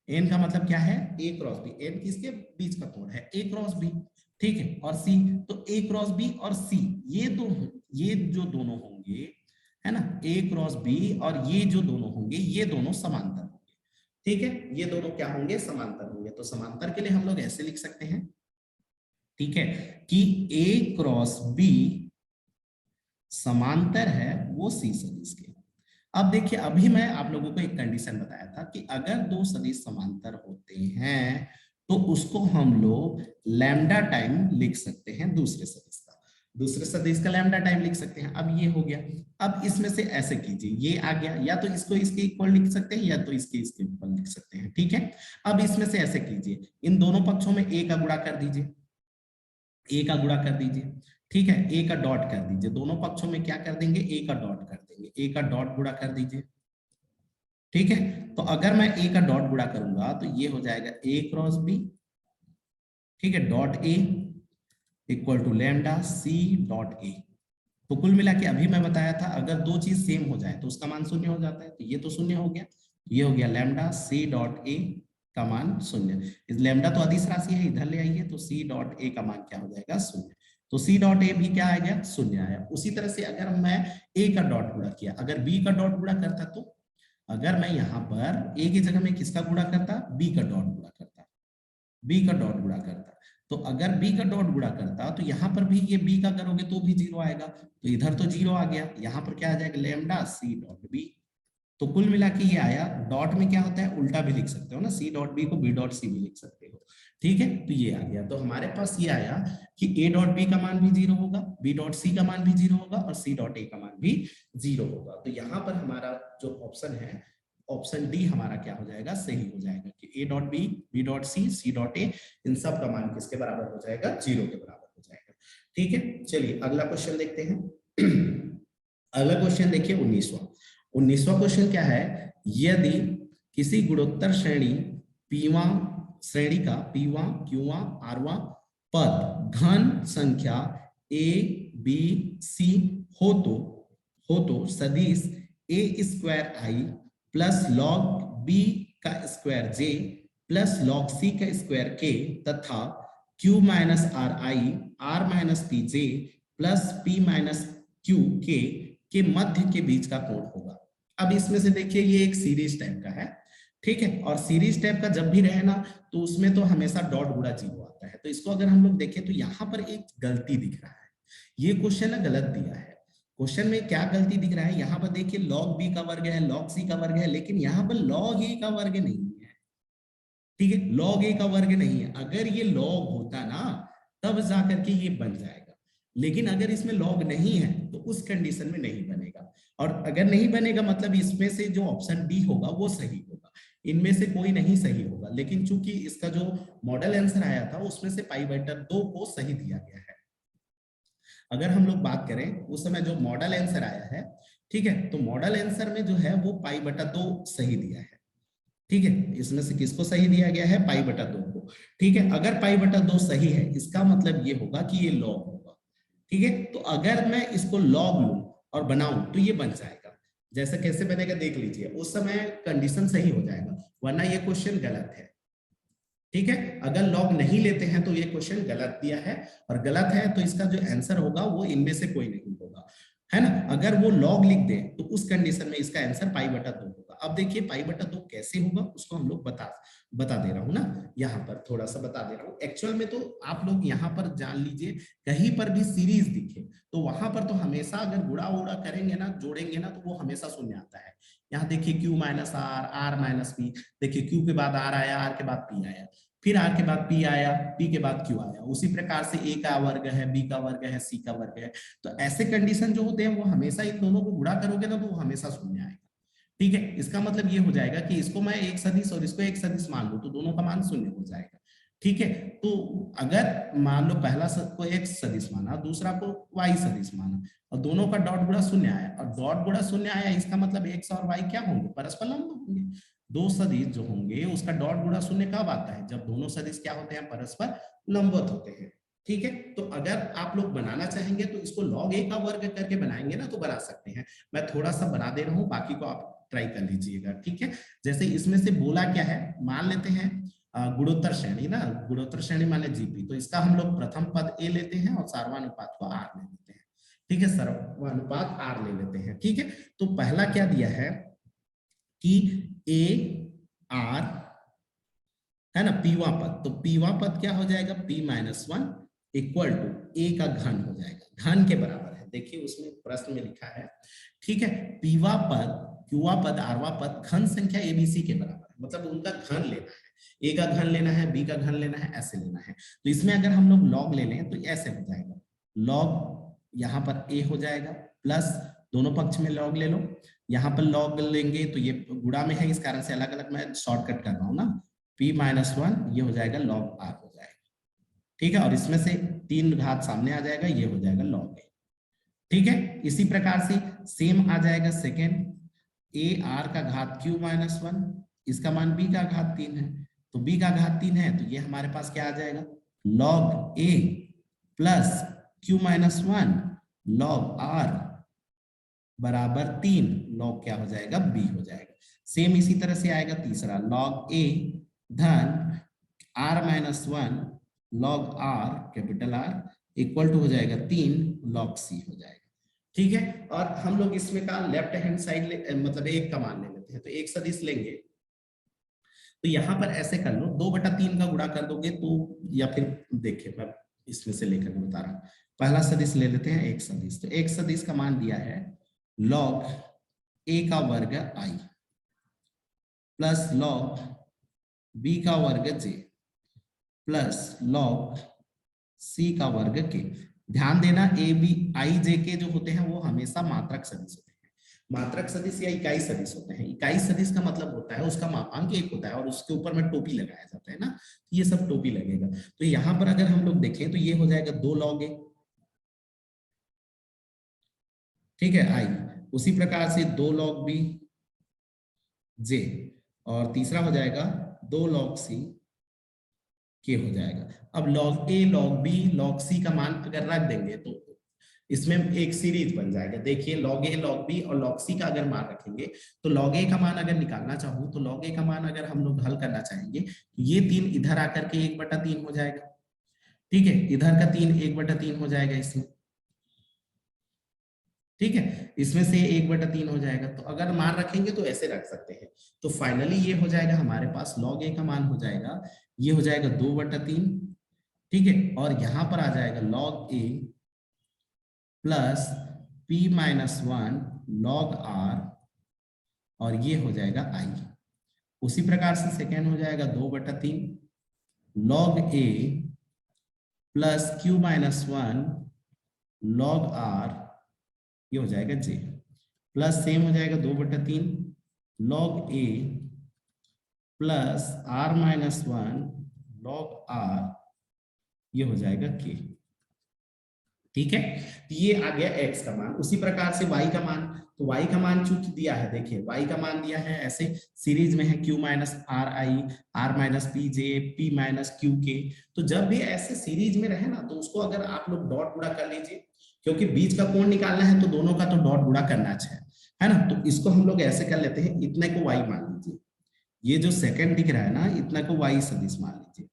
एन का मतलब क्या है, ए क्रॉस बी, एन किसके बीच का कोण है, ए क्रॉस बी। ठीक है, और सी, तो ए क्रॉस बी और सी, ये जो दोनों होंगे, है ना, ए क्रॉस बी, और ये जो दोनों होंगे ये दोनों समांतर होंगे। ठीक है, ये दोनों क्या होंगे, समांतर होंगे। तो समांतर के लिए हम लोग ऐसे लिख सकते हैं, ठीक है, कि ए क्रॉस बी समांतर है वो सी सदिश के। अब देखिए, अभी मैं आप लोगों को एक कंडीशन बताया था कि अगर दो सदिश समांतर होते हैं तो उसको हम लोग लैम्डा टाइम लिख सकते हैं दूसरे सदिश का, दूसरे सदिश का लैम्डा टाइम लिख सकते हैं। अब ये हो गया। अब इसमें से ऐसे कीजिए, ये आ गया, या तो इसको इसके इक्वल लिख सकते हैं या तो इसके इक्वल लिख सकते हैं। ठीक है, अब इसमें से ऐसे कीजिए, इन दोनों पक्षों में ए का गुणा कर दीजिए, ए का गुणा कर दीजिए। ठीक है, ए का डॉट कर दीजिए, दोनों पक्षों में क्या कर देंगे, ए का डॉट कर देंगे, ए का डॉट गुणा कर दीजिए। ठीक है, तो अगर मैं ए का डॉट गुणा करूंगा तो ये हो जाएगा ए क्रॉस बी, ठीक है, dot A equal to lambda C dot A. तो कुल मिला के अभी मैं बताया था अगर दो चीज सेम हो जाए तो उसका मान शून्य हो जाता है, तो ये तो शून्य हो गया, ये हो गया लैम्डा सी डॉट ए का मान शून्य। इस लैम्डा तो अदिश राशि है, इधर ले आइए तो सी डॉट ए का मान क्या हो जाएगा, शून्य। तो सी डॉट ए भी क्या आ गया, शून्य आया। उसी तरह से अगर मैं ए का डॉट गुणा किया, अगर बी का डॉट गुणा करता, तो अगर मैं यहाँ पर ए की जगह में किसका गुणा करता, बी का डॉट गुणा करता, बी का डॉट गुणा करता, तो अगर बी का डॉट गुणा करता तो यहाँ पर भी ये बी का करोगे तो भी जीरो आएगा, तो इधर तो जीरो आ गया, यहाँ पर क्या आ जाएगा, लैम्डा सी डॉट बी। तो कुल मिला के ये आया। डॉट में क्या होता है, उल्टा भी लिख सकते हो ना, सी डॉट बी को बी डॉट सी भी लिख सकते हो, ठीक है। तो ये आ गया, तो हमारे पास ये आया कि ए डॉट बी का मान भी जीरो होगा, बी डॉट सी का मान भी जीरो होगा और सी डॉट ए का मान भी जीरो होगा। तो यहाँ पर हमारा जो ऑप्शन है, ऑप्शन डी हमारा क्या हो जाएगा, सही हो जाएगा कि a dot b, b dot c, c dot a, इन सब का मान किसके बराबर हो जाएगा, जीरो के बराबर हो जाएगा। ठीक है, चलिए अगला क्वेश्चन देखते हैं। अगला क्वेश्चन देखिए 19वां। 19वां क्वेश्चन क्या है, यदि किसी गुणोत्तर श्रेणी पीवा श्रेणी का पीवा क्यूवा आरवा पद घन संख्या ए बी सी हो तो सदिश ए स्क्वायर आई प्लस लॉग बी का स्क्वायर जे प्लस लॉग सी का स्क्वायर के तथा Q minus are I R minus P J plus P minus Q के मध्य के बीच का कोण होगा। अब इसमें से देखिए ये एक सीरीज टाइप का है, ठीक है, और सीरीज टाइप का जब भी रहे ना तो उसमें तो हमेशा डॉट गुणा जीरो आता है। तो इसको अगर हम लोग देखें तो यहाँ पर एक गलती दिख रहा है, ये क्वेश्चन ना गलत दिया है। क्वेश्चन में क्या गलती दिख रहा है, यहाँ पर देखिए लॉग बी का वर्ग है, लॉग सी का वर्ग है, लेकिन यहाँ पर लॉग ए का वर्ग नहीं है, ठीक है, लॉग ए का वर्ग नहीं है। अगर ये लॉग होता ना तब जाकर के ये बन जाएगा, लेकिन अगर इसमें लॉग नहीं है तो उस कंडीशन में नहीं बनेगा। और अगर नहीं बनेगा मतलब इसमें से जो ऑप्शन डी होगा वो सही होगा, इनमें से कोई नहीं सही होगा। लेकिन चूंकि इसका जो मॉडल आंसर आया था उसमें से π/2 को सही दिया गया है। अगर हम लोग बात करें उस समय जो मॉडल आंसर आया है, ठीक है, तो मॉडल आंसर में जो है वो π/2 सही दिया है, ठीक है। इसमें से किसको सही दिया गया है, π/2 को, ठीक है। अगर π/2 सही है इसका मतलब ये होगा कि ये लॉग होगा, ठीक है। तो अगर मैं इसको लॉग लूं और बनाऊं तो ये बन जाएगा। जैसे कैसे बनेगा देख लीजिए, उस समय कंडीशन सही हो जाएगा, वरना ये क्वेश्चन गलत है, ठीक है। अगर लॉग नहीं लेते हैं तो ये क्वेश्चन गलत दिया है, और गलत है तो इसका जो आंसर होगा वो इनमें से कोई नहीं होगा, है ना। अगर वो लॉग लिख दे तो उस कंडीशन में इसका आंसर π/2 होगा। अब देखिए π/2 कैसे होगा उसको हम लोग बता दे रहा हूं ना, यहाँ पर थोड़ा सा बता दे रहा हूँ। एक्चुअल में तो आप लोग यहाँ पर जान लीजिए, कहीं पर भी सीरीज दिखे तो वहां पर तो हमेशा अगर गुणा उड़ा करेंगे ना, जोड़ेंगे ना, तो वो हमेशा शून्य आता है। यहाँ देखिए Q minus R, R minus P, देखिए क्यू के बाद आर आया, आर के बाद पी आया, फिर आर के बाद पी आया, पी के बाद क्यू आया। उसी प्रकार से ए का वर्ग है, बी का वर्ग है, सी का वर्ग है। तो ऐसे कंडीशन जो होते हैं वो हमेशा इन दोनों को गुणा करोगे ना तो वो हमेशा शून्य आएगा, ठीक है। इसका मतलब ये हो जाएगा कि इसको मैं एक सदिश और इसको एक सदिश मान लूं तो दोनों का मान शून्य हो जाएगा, ठीक है। तो अगर मान लो पहला को x सदिश माना, दूसरा को y सदिश माना, और दोनों का डॉट गुणा शून्य आया, और डॉट गुणा शून्य आया, इसका मतलब x और y क्या होंगे, परस्पर लंब होंगे। दो सदिश जो होंगे उसका डॉट गुणा शून्य कब आता है, जब दोनों सदिश क्या होते हैं, परस्पर लंबवत होते हैं, ठीक है। तो अगर आप लोग बनाना चाहेंगे तो इसको log a का वर्ग करके बनाएंगे ना तो बना सकते हैं। मैं थोड़ा सा बना दे रहा हूं, बाकी को आप ट्राई कर लीजिएगा, ठीक है। जैसे इसमें से बोला क्या है, मान लेते हैं गुणोत्तर श्रेणी ना, गुणोत्तर श्रेणी माने जीपी, तो इसका हम लोग प्रथम पद ए लेते हैं और सार्वनुपात को आर ले लेते हैं, ठीक है, सर्वानुपात आर ले लेते हैं, ठीक है। तो पहला क्या दिया है कि ए आर है ना, पीवा पद, तो पीवा पद क्या हो जाएगा, p-1 इक्वल टू ए का घन हो जाएगा, घन के बराबर है। देखिए उसमें प्रश्न में लिखा है, ठीक है, पीवा पद क्यूवा पद आरवा पद घन संख्या एबीसी के बराबर है, मतलब उनका घन लेना है, ए का घन लेना है, बी का घन लेना है, ऐसे लेना है। तो इसमें अगर हम लोग लॉग ले लें तो ऐसे हो जाएगा, लॉग यहाँ पर ए हो जाएगा प्लस दोनों पक्ष में लॉग ले लो, यहाँ पर लॉग लेंगे तो ये गुणा में है, इस कारण से अलग अलग मैं शॉर्टकट कर रहा हूँ ना, p-1 ये हो जाएगा लॉग आर हो जाएगा, ठीक है। और इसमें से 3 घात सामने आ जाएगा, ये हो जाएगा लॉग ए, ठीक है। इसी प्रकार से सेम आ जाएगा सेकेंड, ए आर का घात q-1, इसका मान b का घात 3 है, तो b का घात 3 है तो ये हमारे पास क्या आ जाएगा, log a plus q minus 1 log r बराबर 3 log क्या हो जाएगा b हो जाएगा। सेम इसी तरह से आएगा तीसरा log a धन r minus 1 log r capital R equal to हो जाएगा 3 log c हो जाएगा। ठीक है, और हम लोग इसमें का लेफ्ट हैंड साइड मतलब एक का मान ले लेते हैं, तो एक सदिश लेंगे तो यहां पर ऐसे कर लो 2/3 का गुणा कर दोगे तो, या फिर देखिए मैं इसमें से लेकर बता रहा हूं। पहला सदिश ले लेते हैं एक सदिश, तो एक सदिश का मान दिया है log a का वर्ग i प्लस log b का वर्ग j प्लस log c का वर्ग k। ध्यान देना a b i j k जो होते हैं वो हमेशा मात्रक सदिश होते हैं। मात्रक सदिश या इकाई सदिश होते हैं। इकाई सदिश का मतलब होता है उसका मापांक 1 होता है और उसके ऊपर में टोपी लगाया जाता है ना, ये सब टोपी लगेगा। तो यहाँ पर अगर हम लोग देखें तो ये हो जाएगा 2 log a, ठीक है i, उसी प्रकार से 2 log b j, और तीसरा हो जाएगा 2 log c k हो जाएगा। अब log a log b log c का मान अगर रख देंगे तो इसमें एक सीरीज बन जाएगा। देखिए log a log b और log c का अगर मान रखेंगे तो log a का मान अगर निकालना चाहूं तो log a का मान अगर हम लोग हल करना चाहेंगे तो ये 3 इधर आकर के 1/3 हो जाएगा। ठीक है, इधर का 3 1/3 हो जाएगा इसमें। ठीक है, इसमें से 1/3 हो जाएगा। तो अगर मान रखेंगे तो ऐसे रख सकते हैं। तो फाइनली ये हो जाएगा हमारे पास log a का मान हो जाएगा, ये हो जाएगा 2/3। ठीक है, और यहां पर आ जाएगा log a plus p minus 1 log r, और ये हो जाएगा i। उसी प्रकार से सेकेंड हो जाएगा 2/3 log a plus q minus 1 log r, ये हो जाएगा j, प्लस सेम हो जाएगा 2/3 log a plus r minus 1 log r, ये हो जाएगा k। ठीक है, तो ये आ गया x का मान। उसी प्रकार से y का मान, तो y का मान चूंकि दिया है, देखिए y का मान दिया है ऐसे सीरीज में है q minus are I r minus P J p minus Q के। तो जब भी ऐसे सीरीज में रहे ना तो उसको अगर आप लोग डॉट गुणा कर लीजिए, क्योंकि बीच का कोण निकालना है तो दोनों का तो डॉट गुणा करना चाहिए, है ना। तो इसको हम लोग ऐसे कर लेते हैं, इतने को y मान लीजिए, ये जो सेकंड दिख रहा है ना इतना को y सदिश मान लीजिए।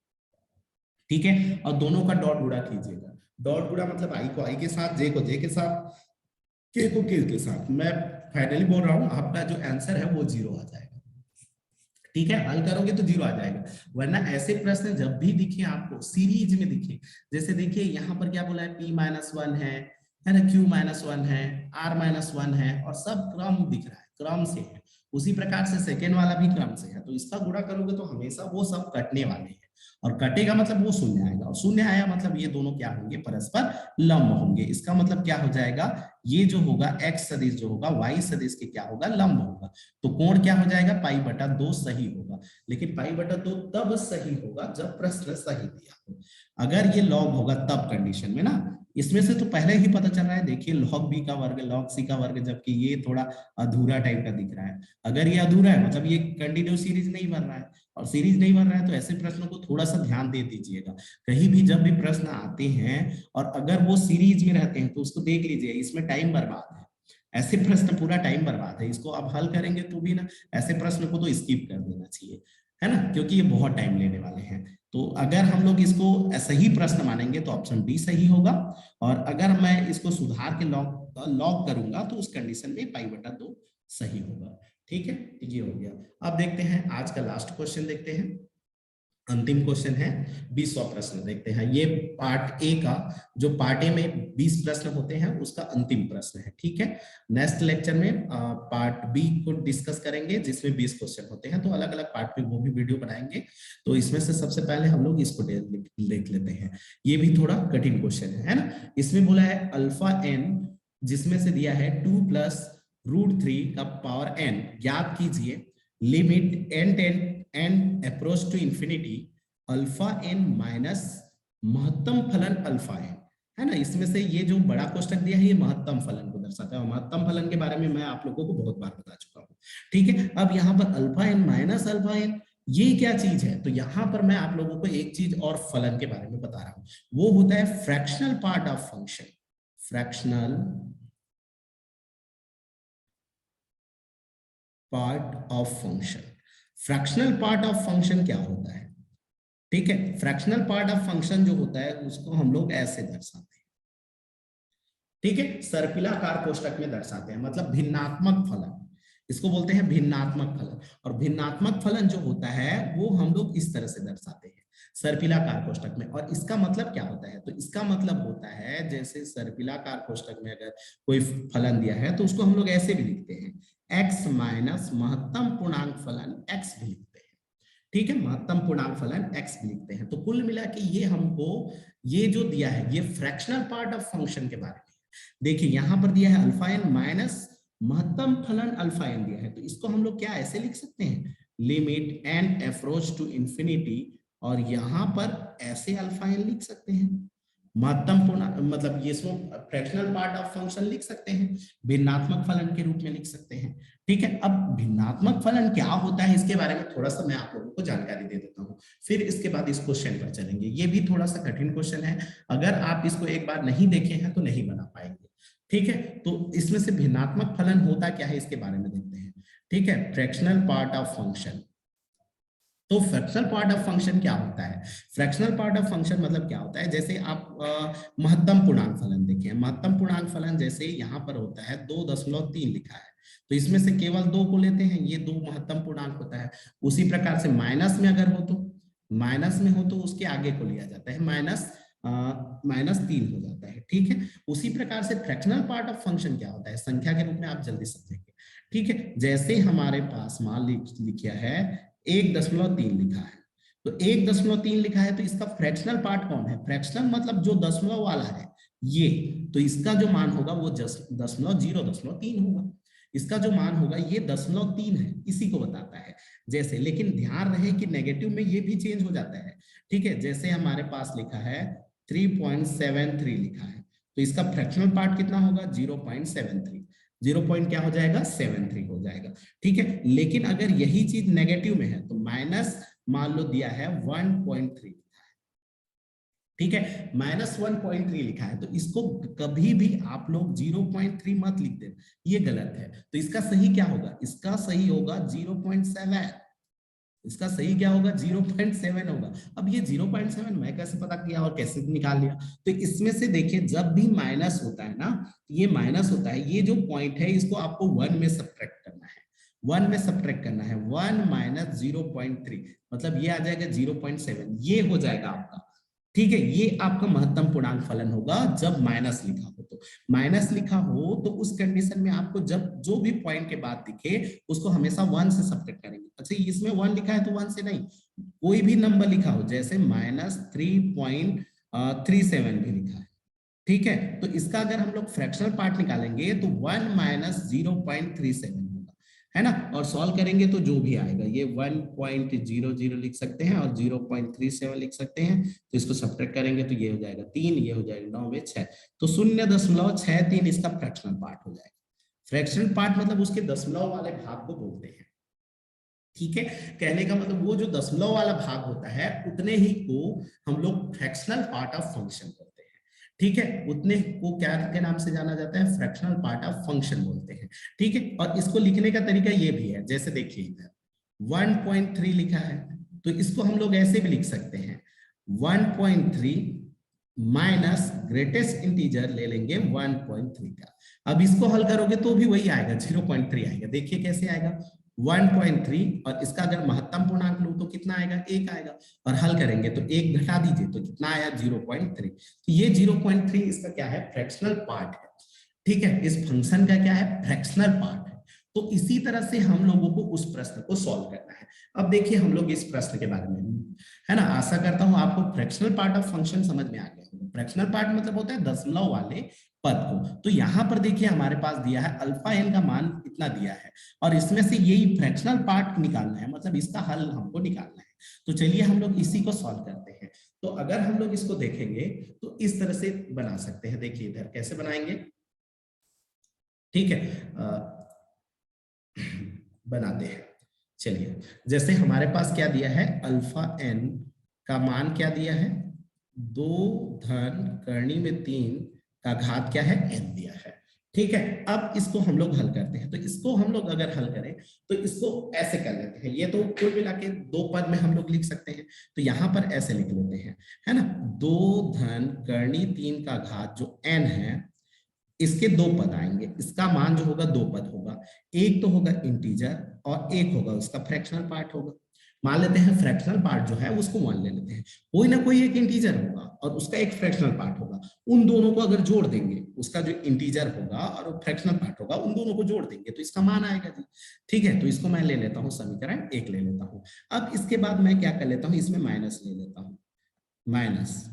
ठीक है, और दोनों का डॉट गुणा कीजिएगा। डॉट गुणा मतलब i को i के साथ, j को j के साथ, k को k के साथ। मैं फाइनली बोल रहा हूं आपका जो आंसर है वो 0 आ जाएगा। ठीक है, हल करोगे तो 0 आ जाएगा। वरना ऐसे प्रश्न जब भी दिखे आपको सीरीज में दिखे, जैसे देखिए यहाँ पर क्या बोला है p माइनस 1 है ना, q माइनस 1 है, r माइनस 1 है, और सब क्रम दिख रहा है, क्रम से है। उसी प्रकार से सेकेंड वाला भी क्रम से है, तो इसका गुणा करोगे तो हमेशा वो सब कटने वाले हैं, और कटेगा मतलब वो शून्य आएगा, और शून्य आया मतलब ये दोनों क्या होंगे, परस्पर लंब होंगे। इसका मतलब क्या हो जाएगा, ये जो होगा x सदिश जो होगा y सदिश के क्या होगा, लंब होगा। तो कोण क्या हो जाएगा, π/2 सही होगा। लेकिन π/2 तब सही होगा जब प्रश्न सही दिया हो। अगर ये log होगा तब कंडीशन में ना, इसमें से तो पहले ही पता चल रहा है, देखिए log b का वर्ग log c का वर्ग, जबकि ये थोड़ा अधूरा टाइप का दिख रहा है। अगर ये अधूरा है मतलब ये कंटिन्यू सीरीज नहीं बन रहा है, और सीरीज नहीं बन रहा है तो ऐसे प्रश्नों को थोड़ा सा ध्यान दे दीजिएगा। कहीं भी जब भी प्रश्न आते हैं और अगर वो सीरीज में रहते हैं तो उसको देख लीजिए, इसमें टाइम बर्बाद है। ऐसे प्रश्न पूरा टाइम बर्बाद है, इसको आप हल करेंगे तो भी ना ऐसे प्रश्न को तो स्किप कर देना चाहिए, है ना, क्योंकि ये बहुत टाइम लेने वाले हैं। तो अगर हम लोग इसको सही प्रश्न मानेंगे तो ऑप्शन डी सही होगा, और अगर मैं इसको सुधार के लॉग करूंगा तो उस कंडीशन में π/2 सही होगा। ठीक है, ये हो गया। अब देखते हैं आज का लास्ट क्वेश्चन, देखते हैं अंतिम क्वेश्चन है 20वां प्रश्न। देखते हैं ये पार्ट ए का, जो पार्ट ए में 20 प्रश्न होते हैं उसका अंतिम प्रश्न है। ठीक है, नेक्स्ट लेक्चर में पार्ट बी को डिस्कस करेंगे जिसमें 20 क्वेश्चन होते हैं, तो अलग अलग पार्ट पे वो भी वीडियो बनाएंगे। तो इसमें से सबसे पहले हम लोग इसको देख लेते हैं। ये भी थोड़ा कठिन क्वेश्चन है ना। इसमें बोला है अल्फा एन, जिसमें से दिया है 2 + √3 का पावर n ज्ञात कीजिए, limit n approach to infinity alpha n minus महत्तम फलन अल्फा n, है ना। इसमें से ये जो बड़ा कोष्टक दिया है ये महत्तम फलन को दर्शाता है, महत्तम फलन के बारे में मैं आप लोगों को बहुत बार बता चुका हूँ। ठीक है, अब यहाँ पर alpha n minus alpha n ये क्या चीज है? तो यहां पर मैं आप लोगों को एक चीज और फलन के बारे में बता रहा हूं, वो होता है fractional part of function. Fractional part of function. Fractional part of function क्या होता है? ठीक है, फ्रैक्शनल पार्ट ऑफ फंक्शन जो होता है उसको हम लोग ऐसे दर्शाते हैं। ठीक है, सर्पिलाकार कोष्टक में दर्शाते हैं, मतलब भिन्नात्मक फलन, इसको बोलते हैं भिन्नात्मक फलन। और भिन्नात्मक फलन जो होता है वो हम लोग इस तरह से दर्शाते हैं सर्पिलाकार कोष्टक में। और इसका मतलब क्या होता है? तो इसका मतलब होता है जैसे सर्पिलाकार कोष्टक में अगर कोई फलन दिया है तो उसको हम लोग ऐसे भी लिखते हैं, x माइनस महत्तम पूर्णांक फलन x भी लिखते हैं। ठीक है, महत्तम पूर्णांक फलन x भी लिखते हैं। तो कुल मिला के ये हमको ये जो दिया है ये फ्रैक्शनल पार्ट ऑफ फंक्शन के बारे में। देखिए यहां पर दिया है अल्फा एन माइनस महत्तम फलन अल्फा एन दिया है, तो इसको हम लोग क्या ऐसे लिख सकते हैं, limit N approach to infinity, और यहां पर ऐसे अल्फा एन लिख सकते हैं। महत्तम पूर्ण मतलब ये इसको फ्रैक्शनल पार्ट ऑफ फंक्शन लिख सकते हैं, भिन्नात्मक फलन के रूप में लिख सकते हैं। ठीक है, अब भिन्नात्मक फलन क्या होता है इसके बारे में थोड़ा सा मैं आप लोगों को जानकारी दे देता हूँ, फिर इसके बाद इस क्वेश्चन पर चलेंगे। ये भी थोड़ा सा कठिन क्वेश्चन है, अगर आप इसको एक बार नहीं देखे हैं तो नहीं बना पाएंगे। ठीक है, तो इसमें से भिन्नात्मक फलन होता क्या है इसके बारे में देखते हैं। ठीक है, फ्रैक्शनल पार्ट ऑफ फंक्शन। तो फ्रैक्शनल पार्ट ऑफ फंक्शन क्या होता है? फ्रैक्शनल पार्ट ऑफ फंक्शन मतलब क्या होता है, जैसे आप महत्तम पूर्णांक फलन देखें, महत्तम पूर्णांक फलन जैसे यहाँ पर होता है 2.3 लिखा है, तो इसमें से केवल 2 को लेते हैं, ये 2 महत्तम पूर्णांक होता है। उसी प्रकार से माइनस में अगर हो तो, माइनस में हो तो उसके आगे को लिया जाता है, -3 हो जाता है। ठीक है, उसी प्रकार से फ्रैक्शनल पार्ट ऑफ फंक्शन क्या होता है, संख्या के रूप में आप जल्दी समझेंगे। ठीक है, जैसे हमारे पास मान लिखा है 1.3 लिखा है, तो 1.3 लिखा है, तो इसका फ्रैक्शनल पार्ट कौन है? फ्रैक्शनल मतलब जो दशमलव वाला है ये, तो इसका जो मान होगा वो 0.3 होगा। इसका जो मान होगा ये 0.3 है, इसी को बताता है। जैसे, लेकिन ध्यान रहे कि नेगेटिव में ये भी चेंज हो जाता है। ठीक है, जैसे हमारे पास लिखा है 3.73 लिखा है, तो इसका फ्रैक्शनल पार्ट कितना होगा? 0.73। 0 क्या हो जाएगा? 73 हो जाएगा। ठीक है, लेकिन अगर यही चीज नेगेटिव में है तो माइनस मान लो दिया है 1.3, ठीक है, -1.3 लिखा है, तो इसको कभी भी आप लोग 0.3 मत लिख देना, ये गलत है। तो इसका सही क्या होगा? इसका सही होगा 0.7। इसका सही क्या होगा? 0.7 होगा। अब ये 0.7 मैं कैसे पता किया और कैसे निकाल लिया? तो इसमें से देखिए जब भी माइनस होता है ना, ये माइनस होता है, ये जो पॉइंट है इसको आपको 1 में सब्ट्रैक्ट करना है। 1 में सब्ट्रैक्ट करना है, 1 माइनस 0.3 मतलब ये आ जाएगा 0.7, ये हो जाएगा आपका। ठीक है, ये आपका महत्तम पूर्णांक फलन होगा जब माइनस लिखा हो। तो माइनस लिखा हो तो उस कंडीशन में आपको जब जो भी पॉइंट के बाद दिखे उसको हमेशा 1 से सब्ट्रैक्ट करेंगे। अच्छा, इसमें 1 लिखा है तो 1 से नहीं, कोई भी नंबर लिखा हो, जैसे -3.37 भी लिखा है, ठीक है, तो इसका अगर हम लोग फ्रैक्शनल पार्ट निकालेंगे तो 1 माइनस 0.37 होगा, है ना। और सॉल्व करेंगे तो जो भी आएगा ये 1.00 लिख सकते हैं और 0.37 लिख सकते हैं, तो इसको सब्ट्रैक्ट करेंगे तो ये हो जाएगा 3, ये हो जाएगा 9 में 6, तो 0.63 इसका फ्रैक्शनल पार्ट हो जाएगा। फ्रैक्शनल पार्ट मतलब उसके दशमलव वाले भाग को बोलते हैं। ठीक है, कहने का मतलब वो जो दशमलव वाला भाग होता है उतने ही को हम लोग फ्रैक्शनल पार्ट ऑफ फंक्शन बोलते हैं। ठीक है, उतने को क्या के नाम से जाना जाता है? फ्रैक्शनल पार्ट ऑफ फंक्शन बोलते हैं। ठीक है, और इसको लिखने का तरीका ये भी है, जैसे देखिए इधर 1.3 लिखा है, तो इसको हम लोग ऐसे भी लिख सकते हैं, 1.3 माइनस ग्रेटेस्ट इंटीजर ले लेंगे 1.3 का। अब इसको हल करोगे तो भी वही आएगा, 0.3 आएगा। देखिए कैसे आएगा, 1.3 और इसका अगर महत्तम पूर्णांक लो तो कितना आएगा? 1 आएगा, और हल करेंगे तो 1 घटा दीजिए तो कितना आया? 0.3। तो ये 0.3 इसका क्या है? फ्रैक्शनल पार्ट है। ठीक है, इस फंक्शन का क्या है? फ्रैक्शनल पार्ट है। तो इसी तरह से हम लोगों को उस प्रश्न को सॉल्व करना है। अब देखिए हम लोग इस प्रश्न के बारे में, है ना, आशा करता हूं आपको फ्रैक्शनल पार्ट ऑफ फंक्शन समझ में आ गया होगा। फ्रैक्शनल पार्ट मतलब होता है दशमलव वाले पद को। तो यहां पर देखिए हमारे पास दिया है अल्फा एन का मान इतना दिया है, और इसमें से यही फ्रैक्शनल पार्ट निकालना है, मतलब इसका हल हमको निकालना है। तो चलिए हम लोग इसी को सॉल्व करते हैं। तो अगर हम लोग इसको देखेंगे तो इस तरह से बना सकते हैं। देखिए इधर कैसे बनाएंगे, ठीक है, बनाते हैं। चलिए, जैसे हमारे पास क्या दिया है, अल्फा n का मान क्या दिया है, 2 धन करनी में 3 का घात क्या है, n दिया है। ठीक है, अब इसको हम लोग हल करते हैं। तो इसको हम लोग अगर हल करें तो इसको ऐसे कर लेते हैं, ये तो कुल मिला के 2 पद में हम लोग लिख सकते हैं, तो यहां पर ऐसे लिख लेते हैं, है ना, 2 धन करनी 3 का घात जो n है, इसके 2 पद आएंगे, इसका मान जो होगा 2 पद होगा, एक तो होगा इंटीजर और एक होगा उसका फ्रैक्शनल पार्ट होगा। मान लेते हैं फ्रैक्शनल पार्ट जो है उसको 1 ले लेते हैं, कोई ना कोई एक इंटीजर होगा और उसका एक फ्रैक्शनल पार्ट होगा, उन दोनों को अगर जोड़ देंगे, उसका जो इंटीजर होगा और फ्रैक्शनल पार्ट होगा, उन दोनों को जोड़ देंगे तो इसका मान आएगा जी। ठीक है, तो इसको मैं ले लेता हूं समीकरण 1 ले लेता हूं। अब इसके बाद मैं क्या कर लेता हूं, इसमें माइनस ले लेता हूं, माइनस।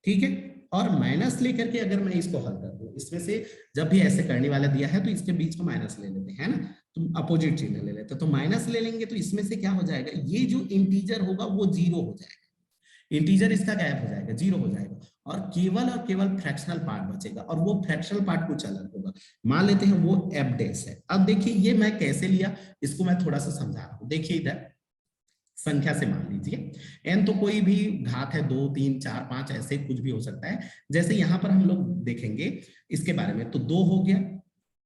ठीक है, और माइनस लेकर के अगर मैं इसको हल कर दूं, इसमें से जब भी ऐसे करने वाला दिया है तो इसके बीच में माइनस ले लेते हैं ना, तो अपोजिट चिन्ह ले लेते हैं, तो माइनस ले लेंगे तो इसमें से क्या हो जाएगा, ये जो इंटीजर होगा वो 0 हो जाएगा, इंटीजर इसका गायब हो जाएगा, 0 हो जाएगा, और केवल फ्रैक्शनल पार्ट बचेगा, और वो फ्रैक्शनल पार्ट कुछ अलग होगा, मान लेते हैं वो एफ डैश है। अब देखिए ये मैं कैसे लिया, इसको मैं थोड़ा सा समझा रहा हूं। देखिए इधर संख्या से मान लीजिए n तो कोई भी घात है, 2 3 4 5 ऐसे कुछ भी हो सकता है। जैसे यहां पर हम लोग देखेंगे इसके बारे में, तो 2 हो गया,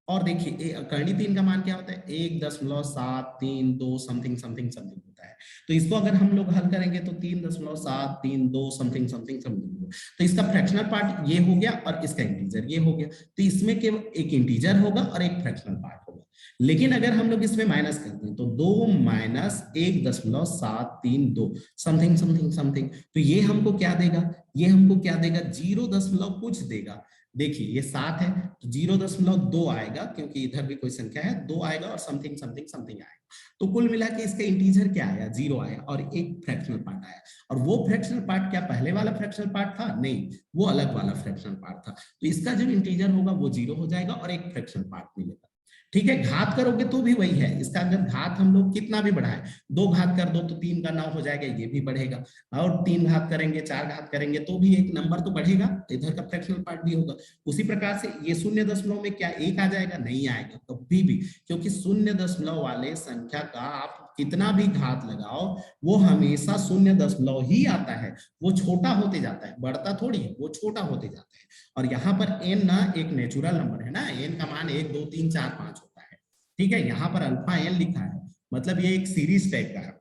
और देखिए करनी 3 का मान क्या होता है, 1.732 समथिंग समथिंग समथिंग होता है। तो इसको अगर हम लोग हल करेंगे तो 3.732 समथिंग समथिंग समथिंग, तो इसका फ्रैक्शनल पार्ट ये हो गया और इसका इंटीजर ये हो गया, तो इसमें केवल एक इंटीजर होगा और एक फ्रैक्शनल पार्ट होगा। लेकिन अगर हम लोग इसमें माइनस करते हैं तो 2 माइनस 1.732 समथिंग समथिंग समथिंग, तो ये हमको क्या देगा, ये हमको क्या देगा, 0 दशमलव कुछ देगा। देखिए ये 7 है तो 0.2 आएगा, क्योंकि इधर भी कोई संख्या है, 2 आएगा और समथिंग समथिंग समथिंग आएगा। तो कुल मिला के इसका इंटीजर क्या आया, 0 आया, और एक फ्रैक्शनल पार्ट आया। और वो फ्रैक्शनल पार्ट क्या पहले वाला फ्रैक्शनल पार्ट था, नहीं, वो अलग वाला फ्रैक्शनल पार्ट था। तो इसका जो इंटीजर होगा वो 0 हो जाएगा और एक फ्रैक्शनल पार्ट मिलेगा। ठीक है, घात करोगे तो भी वही है, इसका अगर घात हम लोग कितना भी बढ़ाएं, 2 घात कर दो तो 3 का 9 हो जाएगा, ये भी बढ़ेगा, और 3 घात करेंगे, 4 घात करेंगे तो भी एक नंबर तो बढ़ेगा, इधर का फ्रैक्शनल पार्ट भी होगा। उसी प्रकार से ये 0 में क्या 1 आ जाएगा, नहीं आएगा कभी भी, क्योंकि 0 वाले संख्या का आप कितना भी घात लगाओ वो हमेशा 0 ही आता है, वो छोटा होते जाता है, बढ़ता थोड़ी है, वो छोटा होते जाता है। और यहाँ पर n ना एक नेचुरल नंबर है ना, n का मान 1 2 3 4 5 होता है। ठीक है, यहाँ पर अल्फा n लिखा है, मतलब ये एक सीरीज टाइप का है,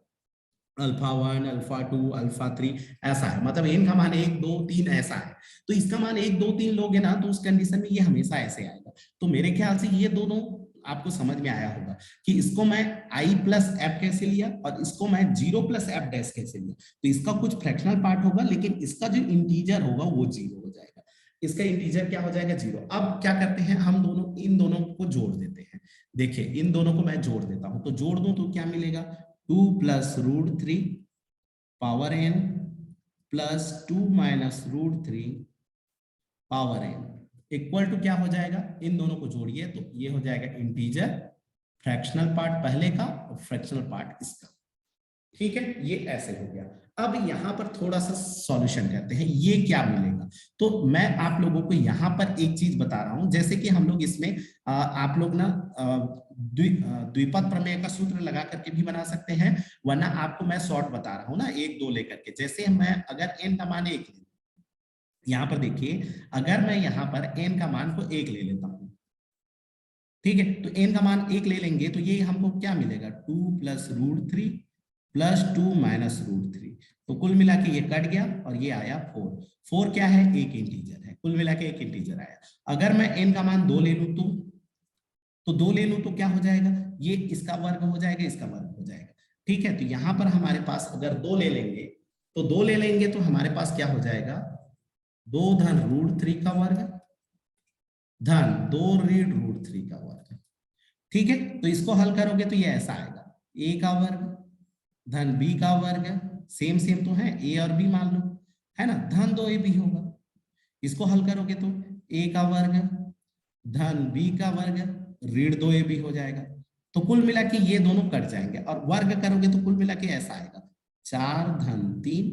अल्फा 1 अल्फा 2 अल्फा 3 ऐसा है, मतलब n का मान 1 2 3 ऐसा है। तो इसका मान 1 2 3 लोगे ना तो उस कंडीशन में ये हमेशा ऐसे आएगा। तो मेरे ख्याल से ये दोनों आपको समझ में आया होगा कि इसको मैं i प्लस एफ कैसे लिया और इसको मैं 0 प्लस एफ डैश कैसे लिया। तो इसका कुछ फ्रैक्शनल पार्ट होगा, लेकिन इसका जो इंटीजर होगा वो 0 हो जाएगा, इसका इंटीजर क्या हो जाएगा, 0। अब क्या करते हैं हम दोनों, इन दोनों को जोड़ देते हैं। देखिए इन दोनों को मैं जोड़ देता हूं, तो जोड़ दूं तो क्या मिलेगा, 2 plus root 3 power n plus 2 minus root 3 power n equal to क्या हो जाएगा, इन दोनों को जोड़िए तो ये हो जाएगा इंटीजर, फ्रैक्शनल पार्ट पहले का और फ्रैक्शनल पार्ट इसका। ठीक है, ये ऐसे हो गया। अब यहाँ पर थोड़ा सा सॉल्यूशन करते हैं, ये क्या मिलेगा। तो मैं आप लोगों को यहाँ पर एक चीज बता रहा हूं, जैसे कि हम लोग इसमें आप लोग ना द्विपद प्रमेय का सूत्र लगा करके भी बना सकते हैं, वरना आपको मैं शॉर्ट बता रहा हूँ ना 1 2 लेकर के। जैसे मैं अगर n का मान 1 यहाँ पर देखिए, अगर मैं यहाँ पर n का मान को 1 ले लेता हूँ, ठीक है, तो n का मान 1 ले लेंगे तो ये हमको क्या मिलेगा, 2 plus root 3 plus 2 minus root 3, तो कुल मिला के ये कट गया और ये आया 4। 4 क्या है, एक इंटीजर है, कुल मिला के एक इंटीजर आया। अगर मैं n का मान 2 ले लूं तो 2 ले लूं तो क्या हो जाएगा, ये इसका वर्ग हो जाएगा, इसका वर्ग हो जाएगा। ठीक है, तो यहाँ पर हमारे पास अगर 2 ले लेंगे तो 2 ले लेंगे तो हमारे पास क्या हो जाएगा, 2 धन रूट 3 का वर्ग धन 2 रीड रूट 3 का वर्ग। ठीक है, तो इसको हल करोगे तो ये ऐसा आएगा, a का वर्ग धन b का वर्ग, सेम सेम तो है, a और b मान लो, है ना, धन 2ab होगा। इसको हल करोगे तो a का वर्ग धन b का वर्ग ऋण 2ab हो जाएगा। तो कुल मिला के ये दोनों कट जाएंगे और वर्ग करोगे तो कुल मिला के ऐसा आएगा, 4 धन 3,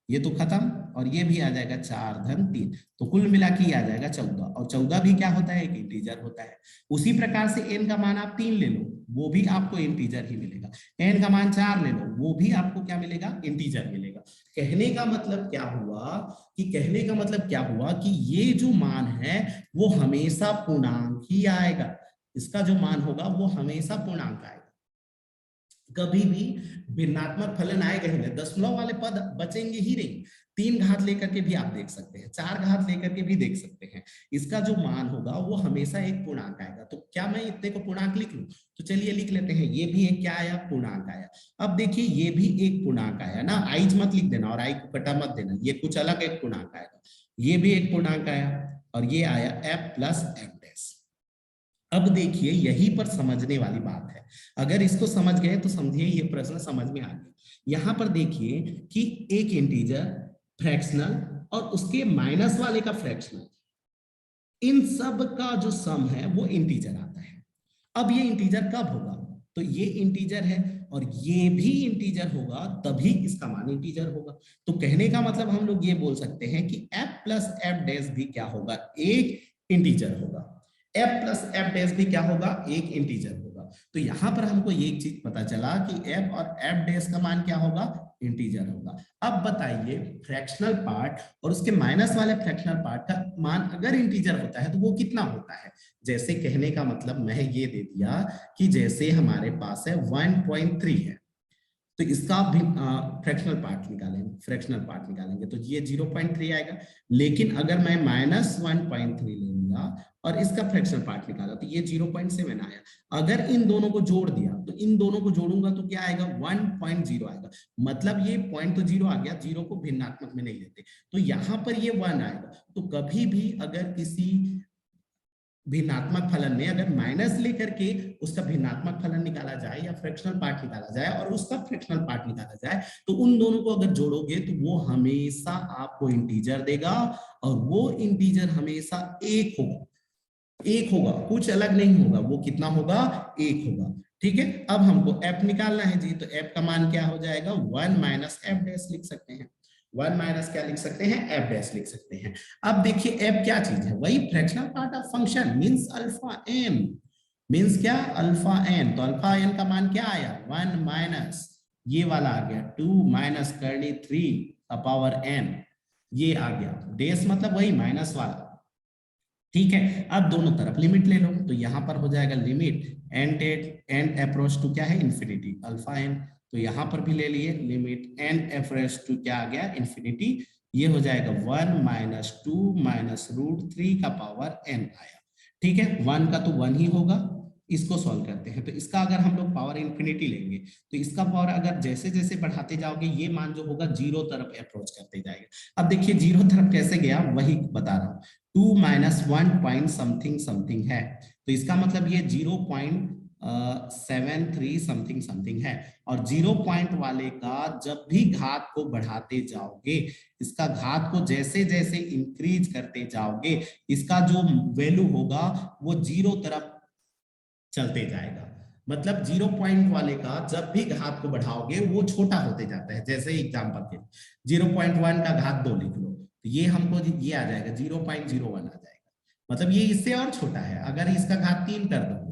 ये तो खत्म, और ये भी आ जाएगा 4 धन 3, तो कुल मिला के आ जाएगा 14। और 14 भी क्या होता है, एक इंटीजर होता है। उसी प्रकार से n का मान आप 3 ले लो वो भी आपको इंटीजर ही मिलेगा। n का मान 4 ले लो, वो भी आपको क्या मिलेगा, इंटीजर मिलेगा। कहने का मतलब क्या हुआ कि ये जो मान है वो हमेशा पूर्णांक ही आएगा, इसका जो मान होगा वो हमेशा पूर्णांक आएगा, कभी भी भिन्नात्मक फलन आएगा ही नहीं। दशमलव वाले पद बचेंगे ही नहीं। 3 घात लेकर के भी आप देख सकते हैं, 4 घात लेकर के भी देख सकते हैं, इसका जो मान होगा वो हमेशा एक पूर्णांक आएगा। तो क्या मैं इतने को पूर्णांक लिख लूं? तो चलिए लिख लेते हैं, ये भी एक क्या आया, पूर्णांक आया। अब देखिए ये भी एक पूर्णांक आया ना, आइज मत लिख देना और आई को कटा मत देना, ये कुछ अलग एक पूर्णांक आएगा। ये भी एक पूर्णांक आया और ये आया f प्लस एफ डैश। अब देखिए यही पर समझने वाली बात है, अगर इसको समझ गए तो समझिए ये प्रश्न समझ में आ गया। यहां पर देखिए कि एक इंटीजर, फ्रैक्शनल और उसके माइनस वाले का फ्रैक्शनल, इन सब का जो सम है वो इंटीजर आता है। अब ये इंटीजर कब होगा? तो ये इंटीजर है और ये भी इंटीजर होगा, तभी इसका मान इंटीजर होगा। तो कहने का मतलब हम लोग ये बोल सकते हैं कि f प्लस एफ डैश भी क्या होगा, एक इंटीजर होगा। f प्लस एफ डैश भी क्या होगा, एक इंटीजर होगा। तो यहां पर हमको एक चीज पता चला कि f और f डैश का मान क्या होगा, इंटीजर होगा। अब बताइए फ्रैक्शनल पार्ट और उसके माइनस वाले फ्रैक्शनल पार्ट का मान अगर इंटीजर होता है तो वो कितना होता है? जैसे कहने का मतलब मैं ये दे दिया कि जैसे हमारे पास है 1.3 है, तो इसका भी फ्रैक्शनल पार्ट निकालेंगे तो ये 0.3 आएगा। लेकिन अगर मैं -1.3 लूंगा और इसका फ्रैक्शनल पार्ट निकाला तो ये 0.7 आया। अगर इन दोनों को जोड़ दिया तो इन दोनों को जोड़ूंगा तो क्या आएगा, 1.0 आएगा। मतलब ये पॉइंट तो 0 आ गया, 0 को भिन्नात्मक में नहीं लेते, तो यहां पर ये 1 आएगा। तो कभी भी अगर किसी भिन्नात्मक फलन में अगर माइनस लेकर के उसका भिन्नात्मक फलन निकाला जाए या फ्रैक्शनल पार्ट निकाला जाए और उसका फ्रैक्शनल पार्ट निकाला जाए तो उन दोनों को अगर जोड़ोगे तो वो हमेशा आपको इंटीजर देगा और वो इंटीजर हमेशा एक होगा, कुछ अलग नहीं होगा। वो कितना होगा, एक होगा। ठीक है, अब हमको f निकालना है जी, तो f का मान क्या हो जाएगा, 1 माइनस एफ डैश लिख सकते हैं। 1 माइनस क्या लिख सकते हैं, एफ डैश लिख सकते हैं। अब देखिए f क्या चीज है, वही fractional part of function means alpha N, means क्या, अल्फा एन। तो अल्फा एन का मान क्या आया, 1 माइनस ये वाला आ गया 2 माइनस करनी 3 का पावर n, ये आ गया। डैश मतलब वही माइनस वाला। ठीक है, अब दोनों तरफ लिमिट ले लो तो यहां पर हो जाएगा लिमिट एन अप्रोच टू क्या है, इन्फिनिटी, अल्फा एन। तो यहां पर भी ले लिए लिमिट एन अप्रोच टू क्या आ गया, इन्फिनिटी। ये हो जाएगा 1 माइनस 2 माइनस √3 का पावर n आया। ठीक है, 1 का तो 1 ही होगा। इसको सॉल्व करते हैं तो इसका अगर हम लोग पावर इन्फिनिटी लेंगे तो इसका पावर अगर जैसे जैसे बढ़ाते जाओगे ये मान जो होगा 0 तरफ अप्रोच करते जाएगा। अब देखिए 0 तरफ कैसे गया वही बता रहा हूं, 2 माइनस 1 पॉइंट समथिंग समथिंग है, तो इसका मतलब ये 0.73 समथिंग समथिंग है। और 0 पॉइंट वाले का जब भी घात को बढ़ाते जाओगे, इसका घात को जैसे जैसे इंक्रीज करते जाओगे, इसका जो वैल्यू होगा वो 0 तरफ चलते जाएगा। मतलब 0 पॉइंट वाले का जब भी घात को बढ़ाओगे वो छोटा होते जाता है। जैसे एग्जांपल के 0.1 का घात 2 लिख लो तो ये हमको ये आ जाएगा 0.01 आ जाएगा, मतलब ये इससे और छोटा है। अगर इसका घात 3 कर दोगे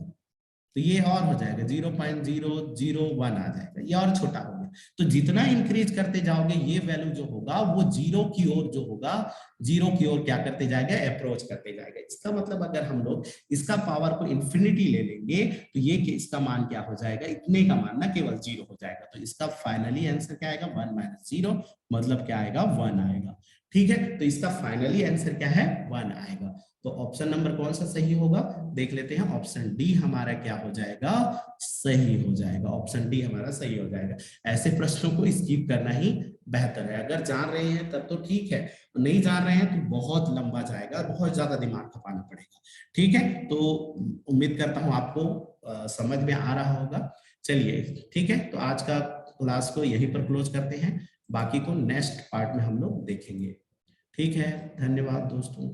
तो ये और हो जाएगा 0.001 आ जाएगा, ये और छोटा हो गया। तो जितना इंक्रीज करते जाओगे ये वैल्यू जो होगा वो 0 की ओर जो होगा, 0 की ओर क्या करते जाएगा, अप्रोच करते जाएगा। इसका मतलब अगर हम लोग इसका पावर को इंफिनिटी ले लेंगे तो ये इसका मान क्या हो जाएगा, इतने का मान ना केवल 0 हो जाएगा। तो इसका फाइनली आंसर क्या आएगा, 1 माइनस 0, मतलब क्या आएगा, 1 आएगा। ठीक है, तो इसका फाइनली आंसर क्या है, 1 आएगा। तो ऑप्शन नंबर कौन सा सही होगा, देख लेते हैं। ऑप्शन डी हमारा क्या हो जाएगा, सही हो जाएगा। ऑप्शन डी हमारा सही हो जाएगा। ऐसे प्रश्नों को स्किप करना ही बेहतर है। अगर जान रहे हैं तब तो ठीक है, नहीं जान रहे हैं तो बहुत लंबा जाएगा, बहुत ज्यादा दिमाग खपाना पड़ेगा। ठीक है, तो उम्मीद करता हूं आपको समझ में आ रहा होगा। चलिए ठीक है, तो आज का क्लास को यहीं पर क्लोज करते हैं, बाकी को नेक्स्ट पार्ट में हम लोग देखेंगे। ठीक है, धन्यवाद दोस्तों।